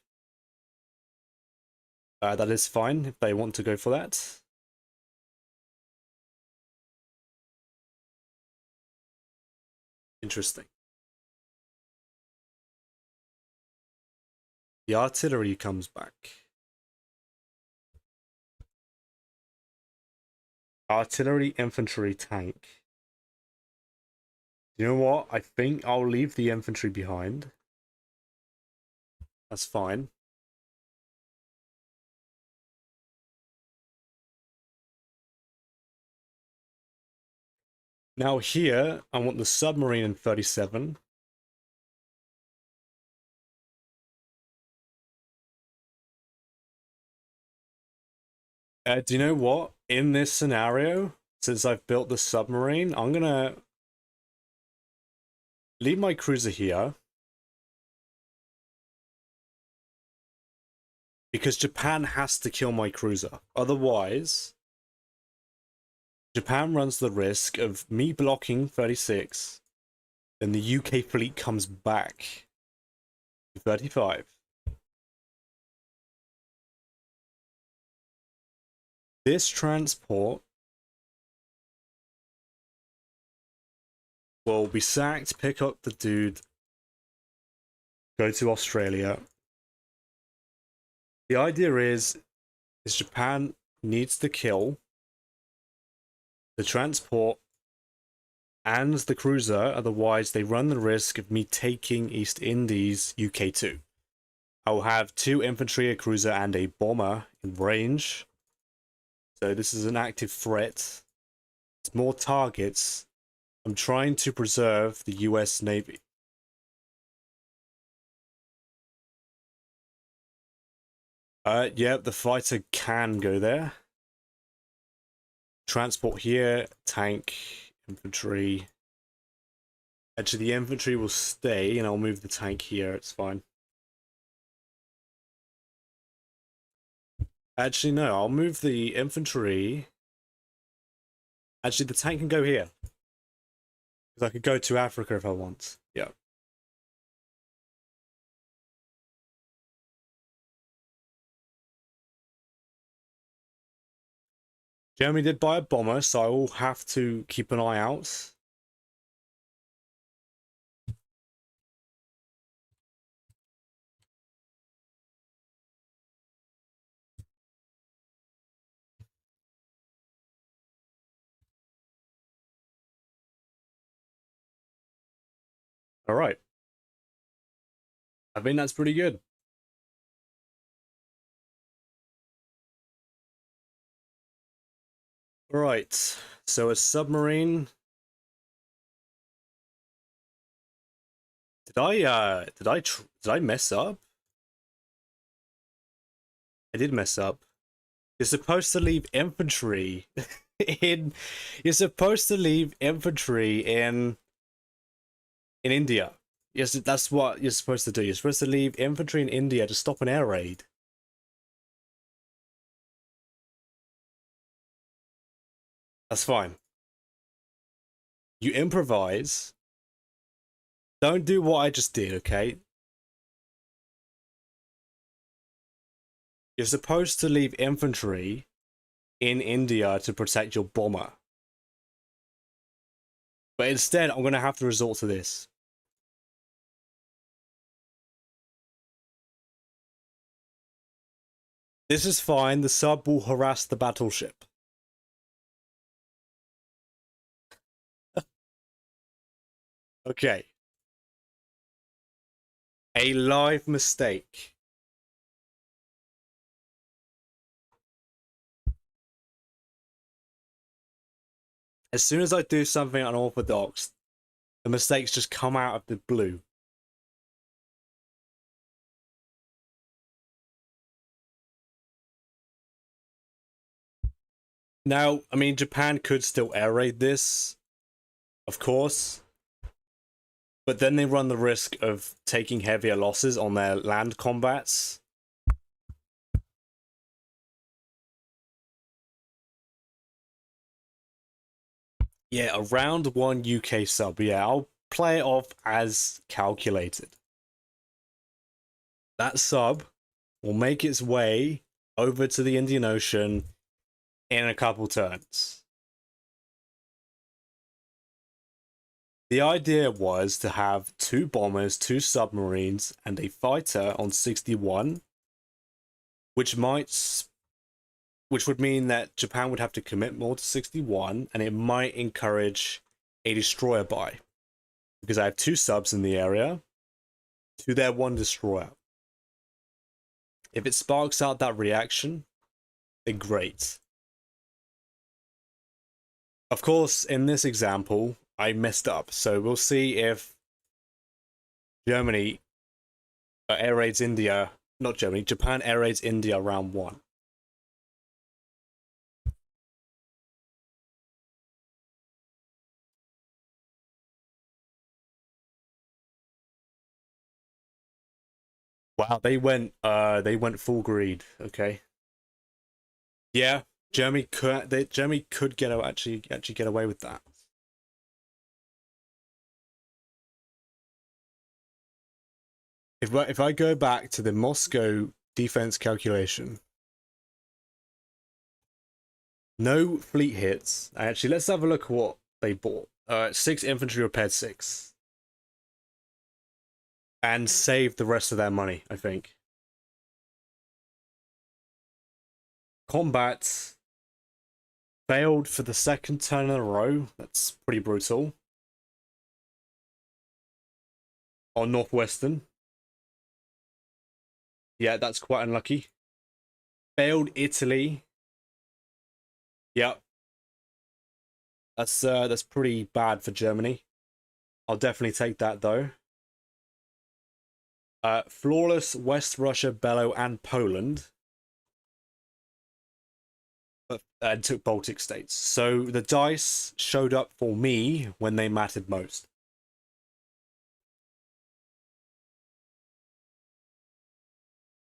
That is fine if they want to go for that. Interesting. The artillery comes back. Artillery, infantry, tank. You know what? I think I'll leave the infantry behind. That's fine. Now here, I want the submarine in 37. Do you know what? In this scenario, since I've built the submarine, I'm gonna leave my cruiser here because Japan has to kill my cruiser. Otherwise, Japan runs the risk of me blocking 36, then the UK fleet comes back to 35. This transport will be sacked, pick up the dude, go to Australia. The idea is Japan needs to kill the transport and the cruiser, otherwise they run the risk of me taking East Indies UK2. I'll have 2 infantry, a cruiser, and a bomber in range. So this is an active threat. It's more targets. I'm trying to preserve the US Navy. Yeah, the fighter can go there. Transport here, tank, infantry. Actually, the infantry will stay, and I'll move the tank here. It's fine. Actually, no, I'll move the infantry. Actually, the tank can go here. Because I could go to Africa if I want. Yeah. Germany did buy a bomber, so I will have to keep an eye out. All right. I think that's pretty good. All right. So a submarine. Did I mess up? I did mess up. You're supposed to leave infantry in. You're supposed to leave infantry in India. Yes, that's what you're supposed to do. You're supposed to leave infantry in India to stop an air raid. That's fine. You improvise. Don't do what I just did, okay? You're supposed to leave infantry in India to protect your bomber. But instead, I'm going to have to resort to this. This is fine. The sub will harass the battleship. Okay. A live mistake. As soon as I do something unorthodox, the mistakes just come out of the blue. Now, I mean, Japan could still air raid this, of course. But then they run the risk of taking heavier losses on their land combats. Yeah, around 1 UK sub. Yeah, I'll play it off as calculated. That sub will make its way over to the Indian Ocean in a couple turns. The idea was to have 2 bombers, 2 submarines, and a fighter on 61, which would mean that Japan would have to commit more to 61, and it might encourage a destroyer buy. Because I have 2 subs in the area to their 1 destroyer. If it sparks out that reaction, then great. Of course, in this example, I messed up. So we'll see if Germany air raids India. Not Germany, Japan air raids India round 1. Wow, they went full greed. Okay. Yeah, Germany could get actually get away with that. If I go back to the Moscow defense calculation, no fleet hits. Actually, let's have a look at what they bought. Six infantry repaired six, and saved the rest of their money. I think combat failed for the second turn in a row. That's pretty brutal. On Northwestern, yeah, that's quite unlucky. Failed Italy. Yep, that's pretty bad for Germany. I'll definitely take that though. Flawless West Russia, Bellow, and Poland, and took Baltic states. So the dice showed up for me when they mattered most.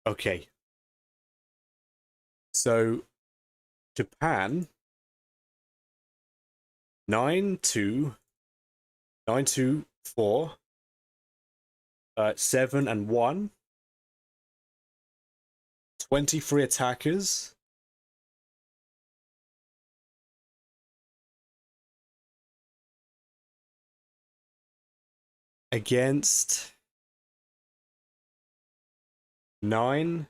Okay. So Japan 9-2, 9-2-4, 7-1, 23 attackers. Against 9,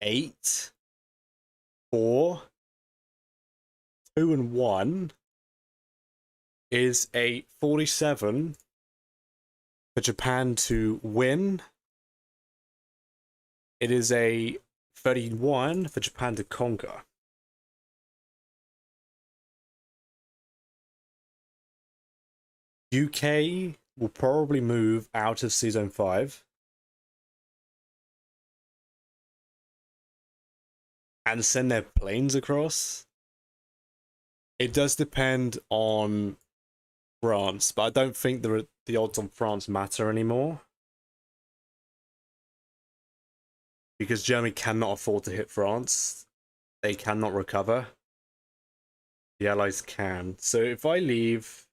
8, 4, 2-1 is a 47 for Japan to win. It is a 31 for Japan to conquer. UK will probably move out of Season 5 and send their planes across. It does depend on France, but I don't think the odds on France matter anymore. Because Germany cannot afford to hit France. They cannot recover. The Allies can. So if I leave...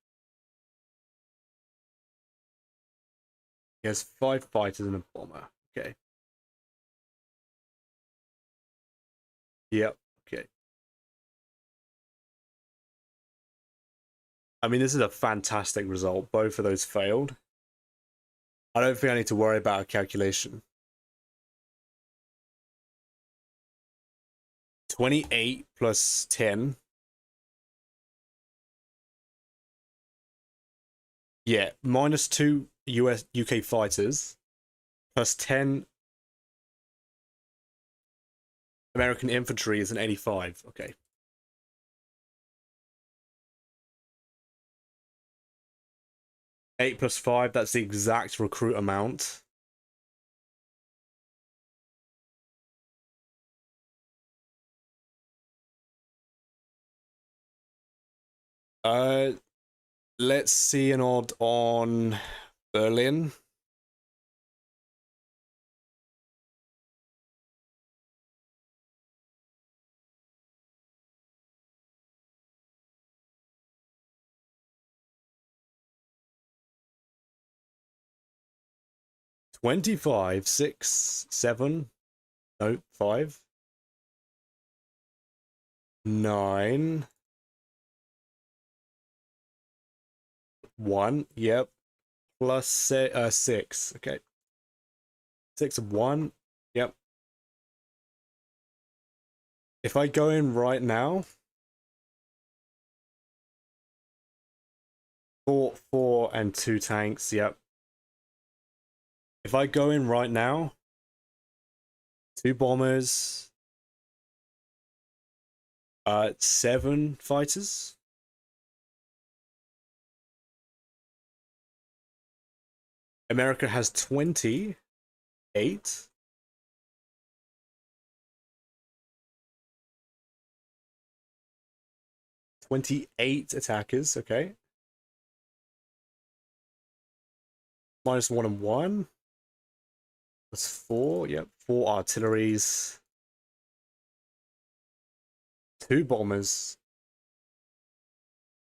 He has 5 fighters and a bomber. Okay. Yep. Okay. I mean, this is a fantastic result. Both of those failed. I don't think I need to worry about a calculation. 28 plus 10. Yeah, -2 UK fighters plus 10 American infantry is an 85. Okay. 8 plus 5, that's the exact recruit amount. Uh, let's see an odd on Berlin. $25, 6, 7, no, 5, 9, 1, yep, plus 6, okay. 6 of 1, yep. If I go in right now, 4 and 2 tanks, yep. If I go in right now, 2 bombers, 7 fighters. America has 28. 28 attackers, okay. -1 and 1. That's 4. Yep, 4 artilleries, 2 bombers,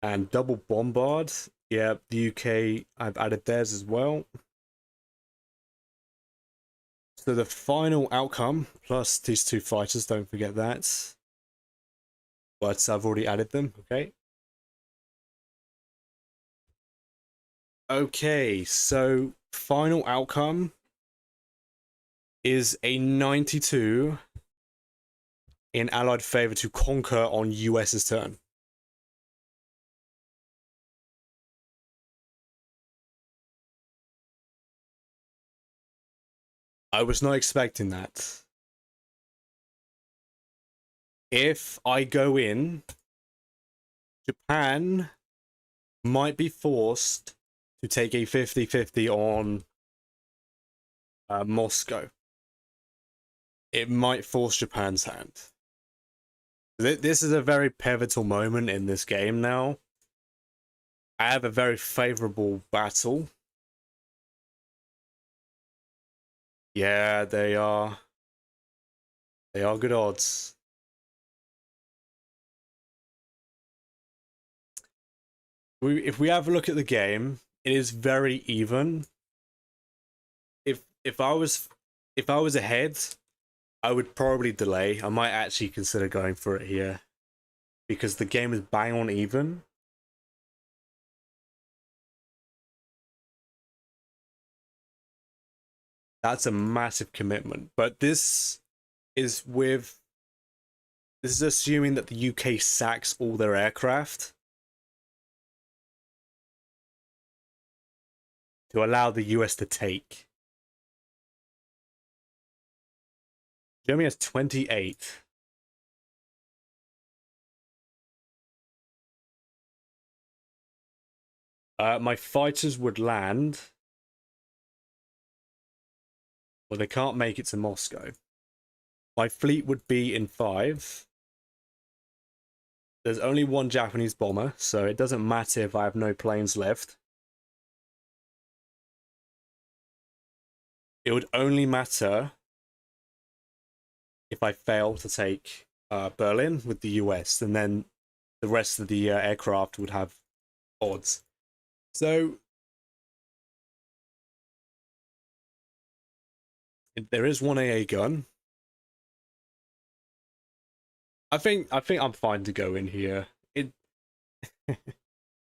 and double bombard. Yep, the UK, I've added theirs as well. So the final outcome, plus these 2 fighters, don't forget that. But I've already added them, okay? Okay, so final outcome is a 92 in Allied favor to conquer on US's turn. I was not expecting that. If I go in, Japan might be forced to take a 50-50 on Moscow. It might force Japan's hand. This is a very pivotal moment in this game now. I have a very favorable battle. Yeah, they are good odds. If we have a look at the game, it is very even. If I was ahead, I would probably delay. I might actually consider going for it here because the game is bang on even. That's a massive commitment, but this is assuming that the UK sacks all their aircraft to allow the US to take. Germany has 28. My fighters would land. Well, they can't make it to Moscow. My fleet would be in 5. There's only 1 Japanese bomber, so it doesn't matter if I have no planes left. It would only matter if I fail to take Berlin with the US, and then the rest of the aircraft would have odds. So there is 1 AA gun. I think I'm fine to go in here. It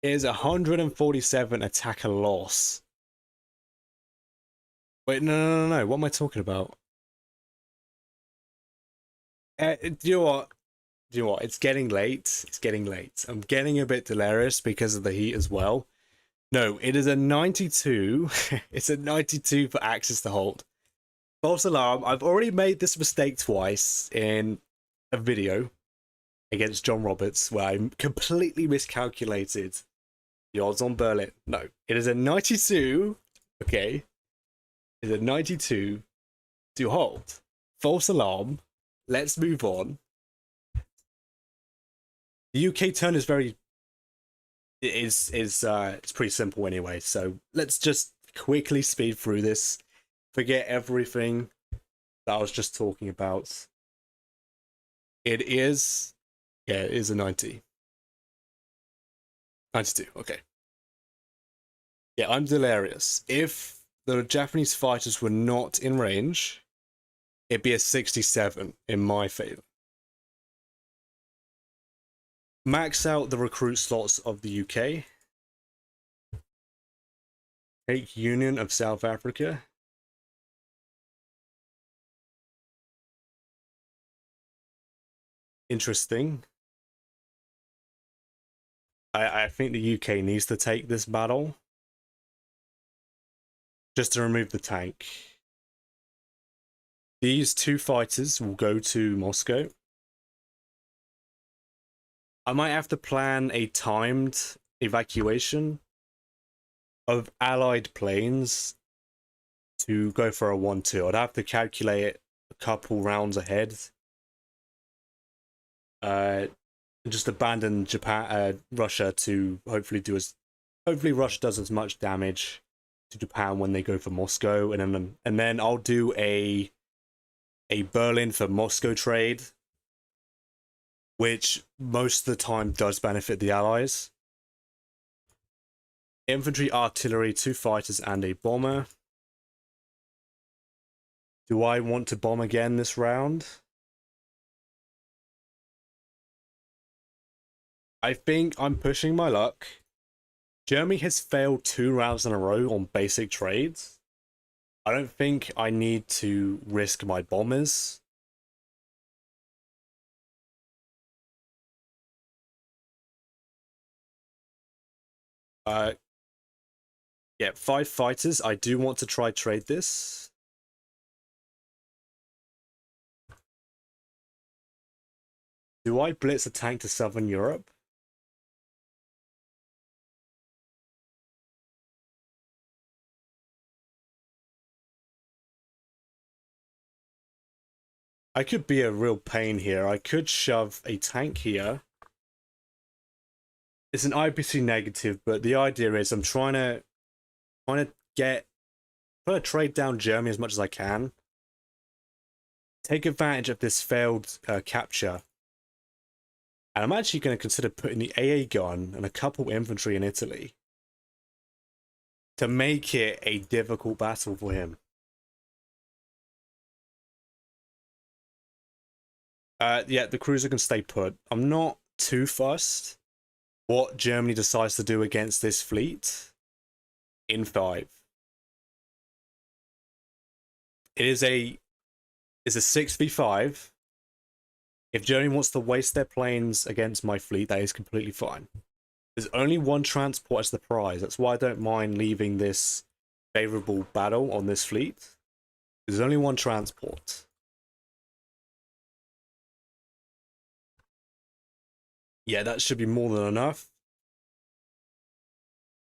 is 147 attacker loss. Wait, no. What am I talking about? Do you know what? It's getting late. It's getting late. I'm getting a bit delirious because of the heat as well. No, it is a 92. It's a 92 for Axis to hold. False alarm. I've already made this mistake twice in a video against John Roberts where I completely miscalculated the odds on Berlin. No, it is a 92. Okay. It's a 92 to hold. False alarm. Let's move on. The UK turn is it's pretty simple anyway, so let's just quickly speed through this. Forget everything that I was just talking about. It is a 90. 92, okay. Yeah, I'm delirious. If the Japanese fighters were not in range, it'd be a 67 in my favor. Max out the recruit slots of the UK. Take Union of South Africa. Interesting. I think the UK needs to take this battle just to remove the tank. These 2 fighters will go to Moscow. I might have to plan a timed evacuation of Allied planes to go for a 1-2. I'd have to calculate it a couple rounds ahead. Just abandon Russia to hopefully Russia does as much damage to Japan when they go for Moscow, and then I'll do a Berlin for Moscow trade, which most of the time does benefit the Allies. Infantry, artillery, 2 fighters, and a bomber. Do I want to bomb again this round? I think I'm pushing my luck. Germany has failed 2 rounds in a row on basic trades. I don't think I need to risk my bombers. Yeah, 5 fighters. I do want to try trade this. Do I blitz a tank to Southern Europe? I could be a real pain here. I could shove a tank here. It's an IPC negative, but the idea is I'm trying to trade down Germany as much as I can. Take advantage of this failed capture. And I'm actually going to consider putting the AA gun and a couple infantry in Italy to make it a difficult battle for him. Yeah, the cruiser can stay put. I'm not too fussed what Germany decides to do against this fleet in 5. It is a 6v5. If Germany wants to waste their planes against my fleet, that is completely fine. There's only 1 transport as the prize. That's why I don't mind leaving this favorable battle on this fleet. There's only 1 transport. Yeah, that should be more than enough.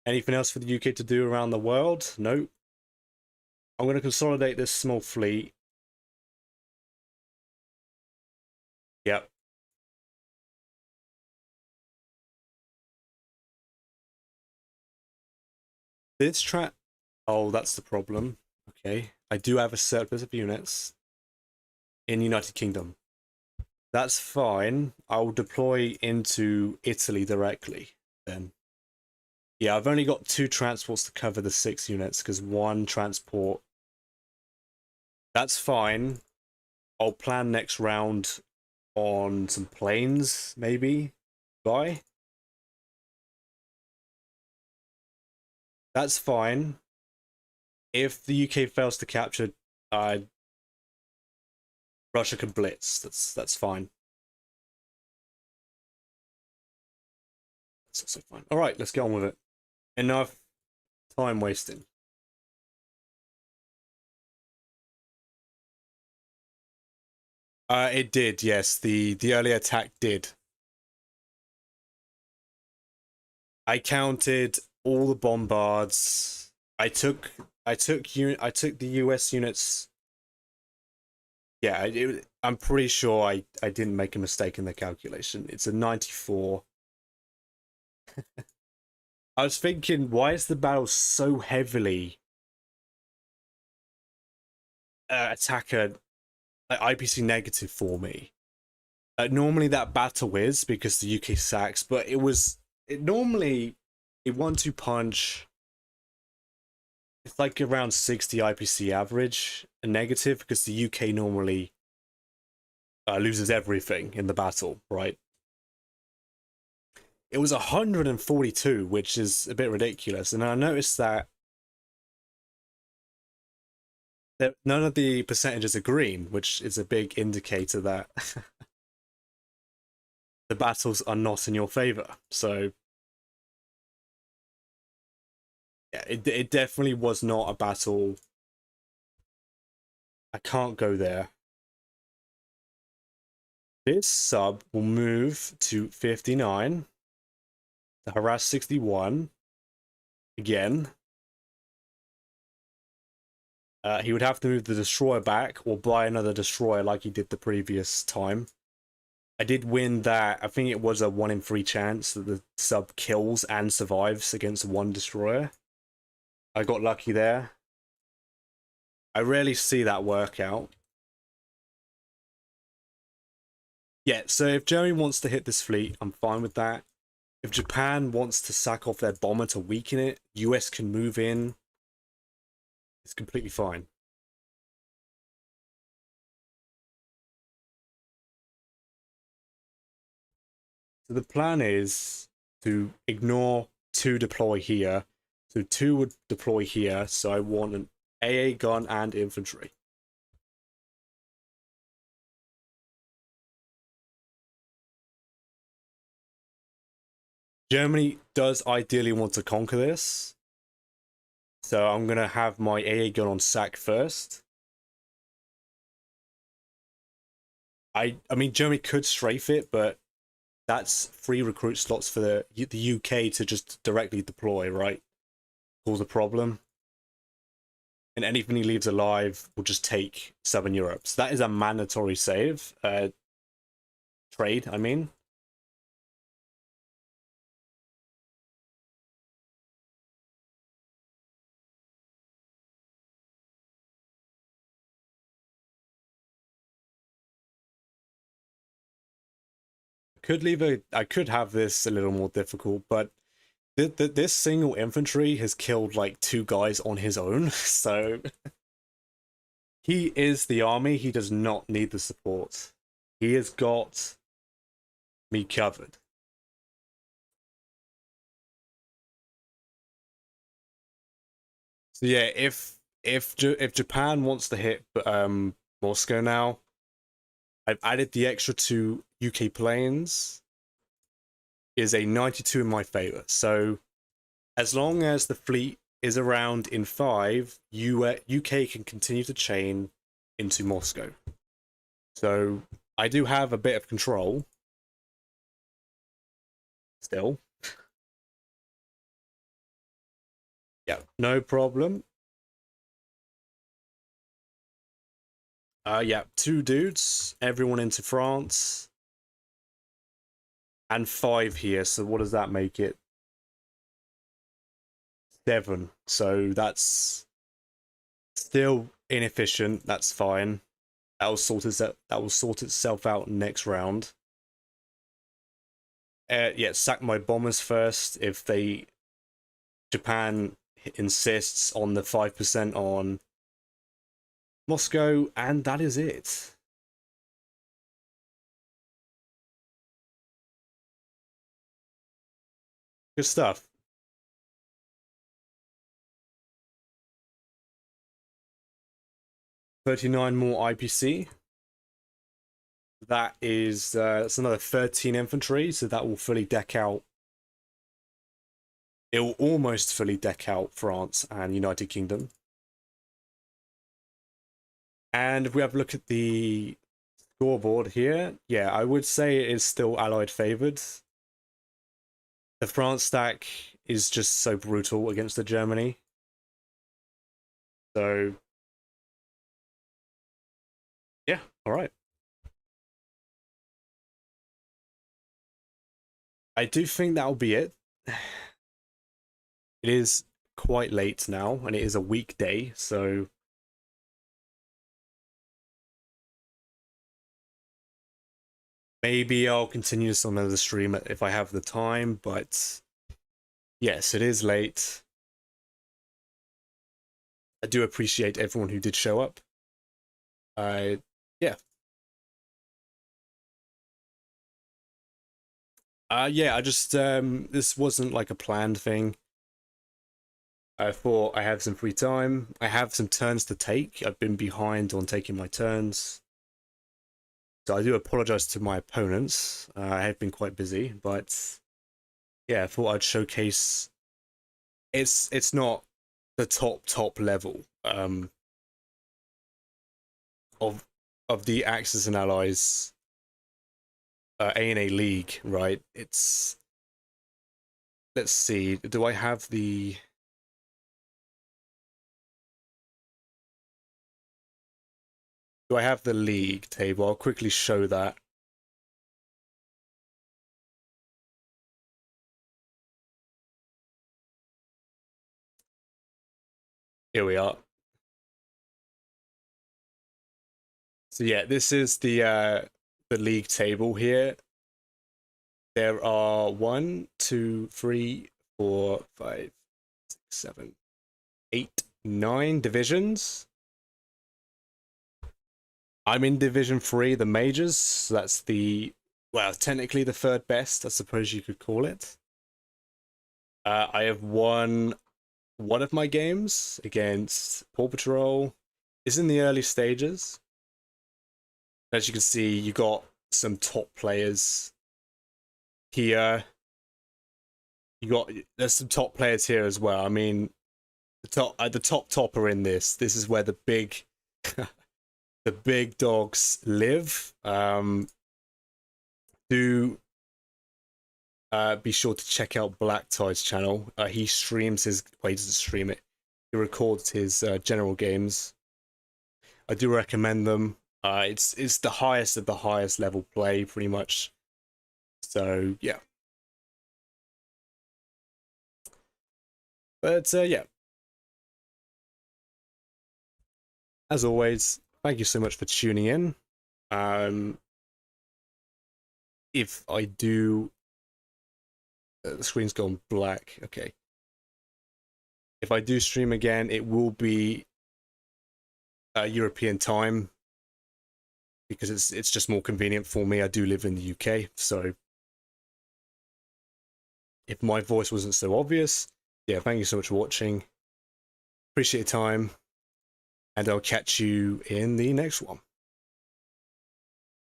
Anything else for the UK to do around the world? Nope. I'm going to consolidate this small fleet. Yep. This track. Oh, that's the problem. Okay. I do have a surplus of units in United Kingdom. That's fine. I'll deploy into Italy directly then. Yeah, I've only got 2 transports to cover the 6 units because 1 transport. That's fine. I'll plan next round on some planes, maybe. Bye. That's fine. If the UK fails to capture, Russia can blitz. That's fine. That's also fine. All right, let's get on with it. Enough time wasting. It did, yes. The early attack did. I counted all the bombards. I took the US units. Yeah, I'm pretty sure I didn't make a mistake in the calculation. It's a 94. I was thinking, why is the battle so heavily attacker IPC negative for me? Normally that battle is because the UK sacks, but normally a 1-2 punch. It's like around 60 IPC average and negative because the UK normally loses everything in the battle, right? It was 142, which is a bit ridiculous. And I noticed that none of the percentages are green, which is a big indicator that the battles are not in your favor. So yeah, it definitely was not a battle. I can't go there. This sub will move to 59 to harass 61 again. He would have to move the destroyer back or buy another destroyer like he did the previous time. I did win that. I think it was a 1 in 3 chance that the sub kills and survives against 1 destroyer. I got lucky there. I rarely see that work out. Yeah, so if Germany wants to hit this fleet, I'm fine with that. If Japan wants to sack off their bomber to weaken it, US can move in. It's completely fine. So the plan is to ignore two deploy here. So two would deploy here. So I want an AA gun and infantry. Germany does ideally want to conquer this. So I'm going to have my AA gun on sack first. I mean, Germany could strafe it, but that's free recruit slots for the UK to just directly deploy, right? Cause a problem. And anything he leaves alive will just take Southern Europe. So that is a mandatory save. Trade, I mean. I could have this a little more difficult, but this single infantry has killed like two guys on his own, so he is the army. He does not need the support. He has got me covered. So yeah, if Japan wants to hit Moscow now, I've added the extra two UK planes. Is a 92 in my favor. So as long as the fleet is around in 5, UK can continue to chain into Moscow. So I do have a bit of control still. Yeah, no problem. Yeah, two dudes, everyone into France, and 5 here. So what does that make it? 7. So that's still inefficient. That's fine. That will sort itself out next round. Yeah, sack my bombers first. If they Japan insists on the 5% on Moscow, and that is it. Good stuff. $39 more IPC. That's another 13 infantry, so that will fully deck out. It will almost fully deck out France and United Kingdom. And if we have a look at the scoreboard here, yeah, I would say it is still Allied favored. The France stack is just so brutal against the Germany. So, yeah, all right. I do think that'll be it. It is quite late now, and it is a weekday, so maybe I'll continue this on another stream if I have the time, but yes, it is late. I do appreciate everyone who did show up. Yeah. Yeah, I just this wasn't like a planned thing. I thought I have some free time. I have some turns to take. I've been behind on taking my turns. So I do apologize to my opponents. I have been quite busy, but yeah, I thought I'd showcase it's not the top level of the Axis and Allies ANA League, right? It's let's see, do I have the league table? I'll quickly show that. Here we are. So yeah, this is the league table here. There are 1, 2, 3, 4, 5, 6, 7, 8, 9 divisions. I'm in Division 3, the majors. So that's the, well, technically the third best, I suppose you could call it. I have won one of my games against Paw Patrol. It's in the early stages. As you can see, you got some top players here. There's some top players here as well. I mean, the top topper in this. This is where the big the big dogs live. Do be sure to check out Black Tie's channel. He streams his. Well, he doesn't stream it. He records his general games. I do recommend them. It's the highest of the highest level play, pretty much. So yeah. But yeah. As always, thank you so much for tuning in. If I do, the screen's gone black. Okay. If I do stream again, it will be European time because it's just more convenient for me. I do live in the UK, so if my voice wasn't so obvious, yeah, thank you so much for watching. Appreciate your time, and I'll catch you in the next one.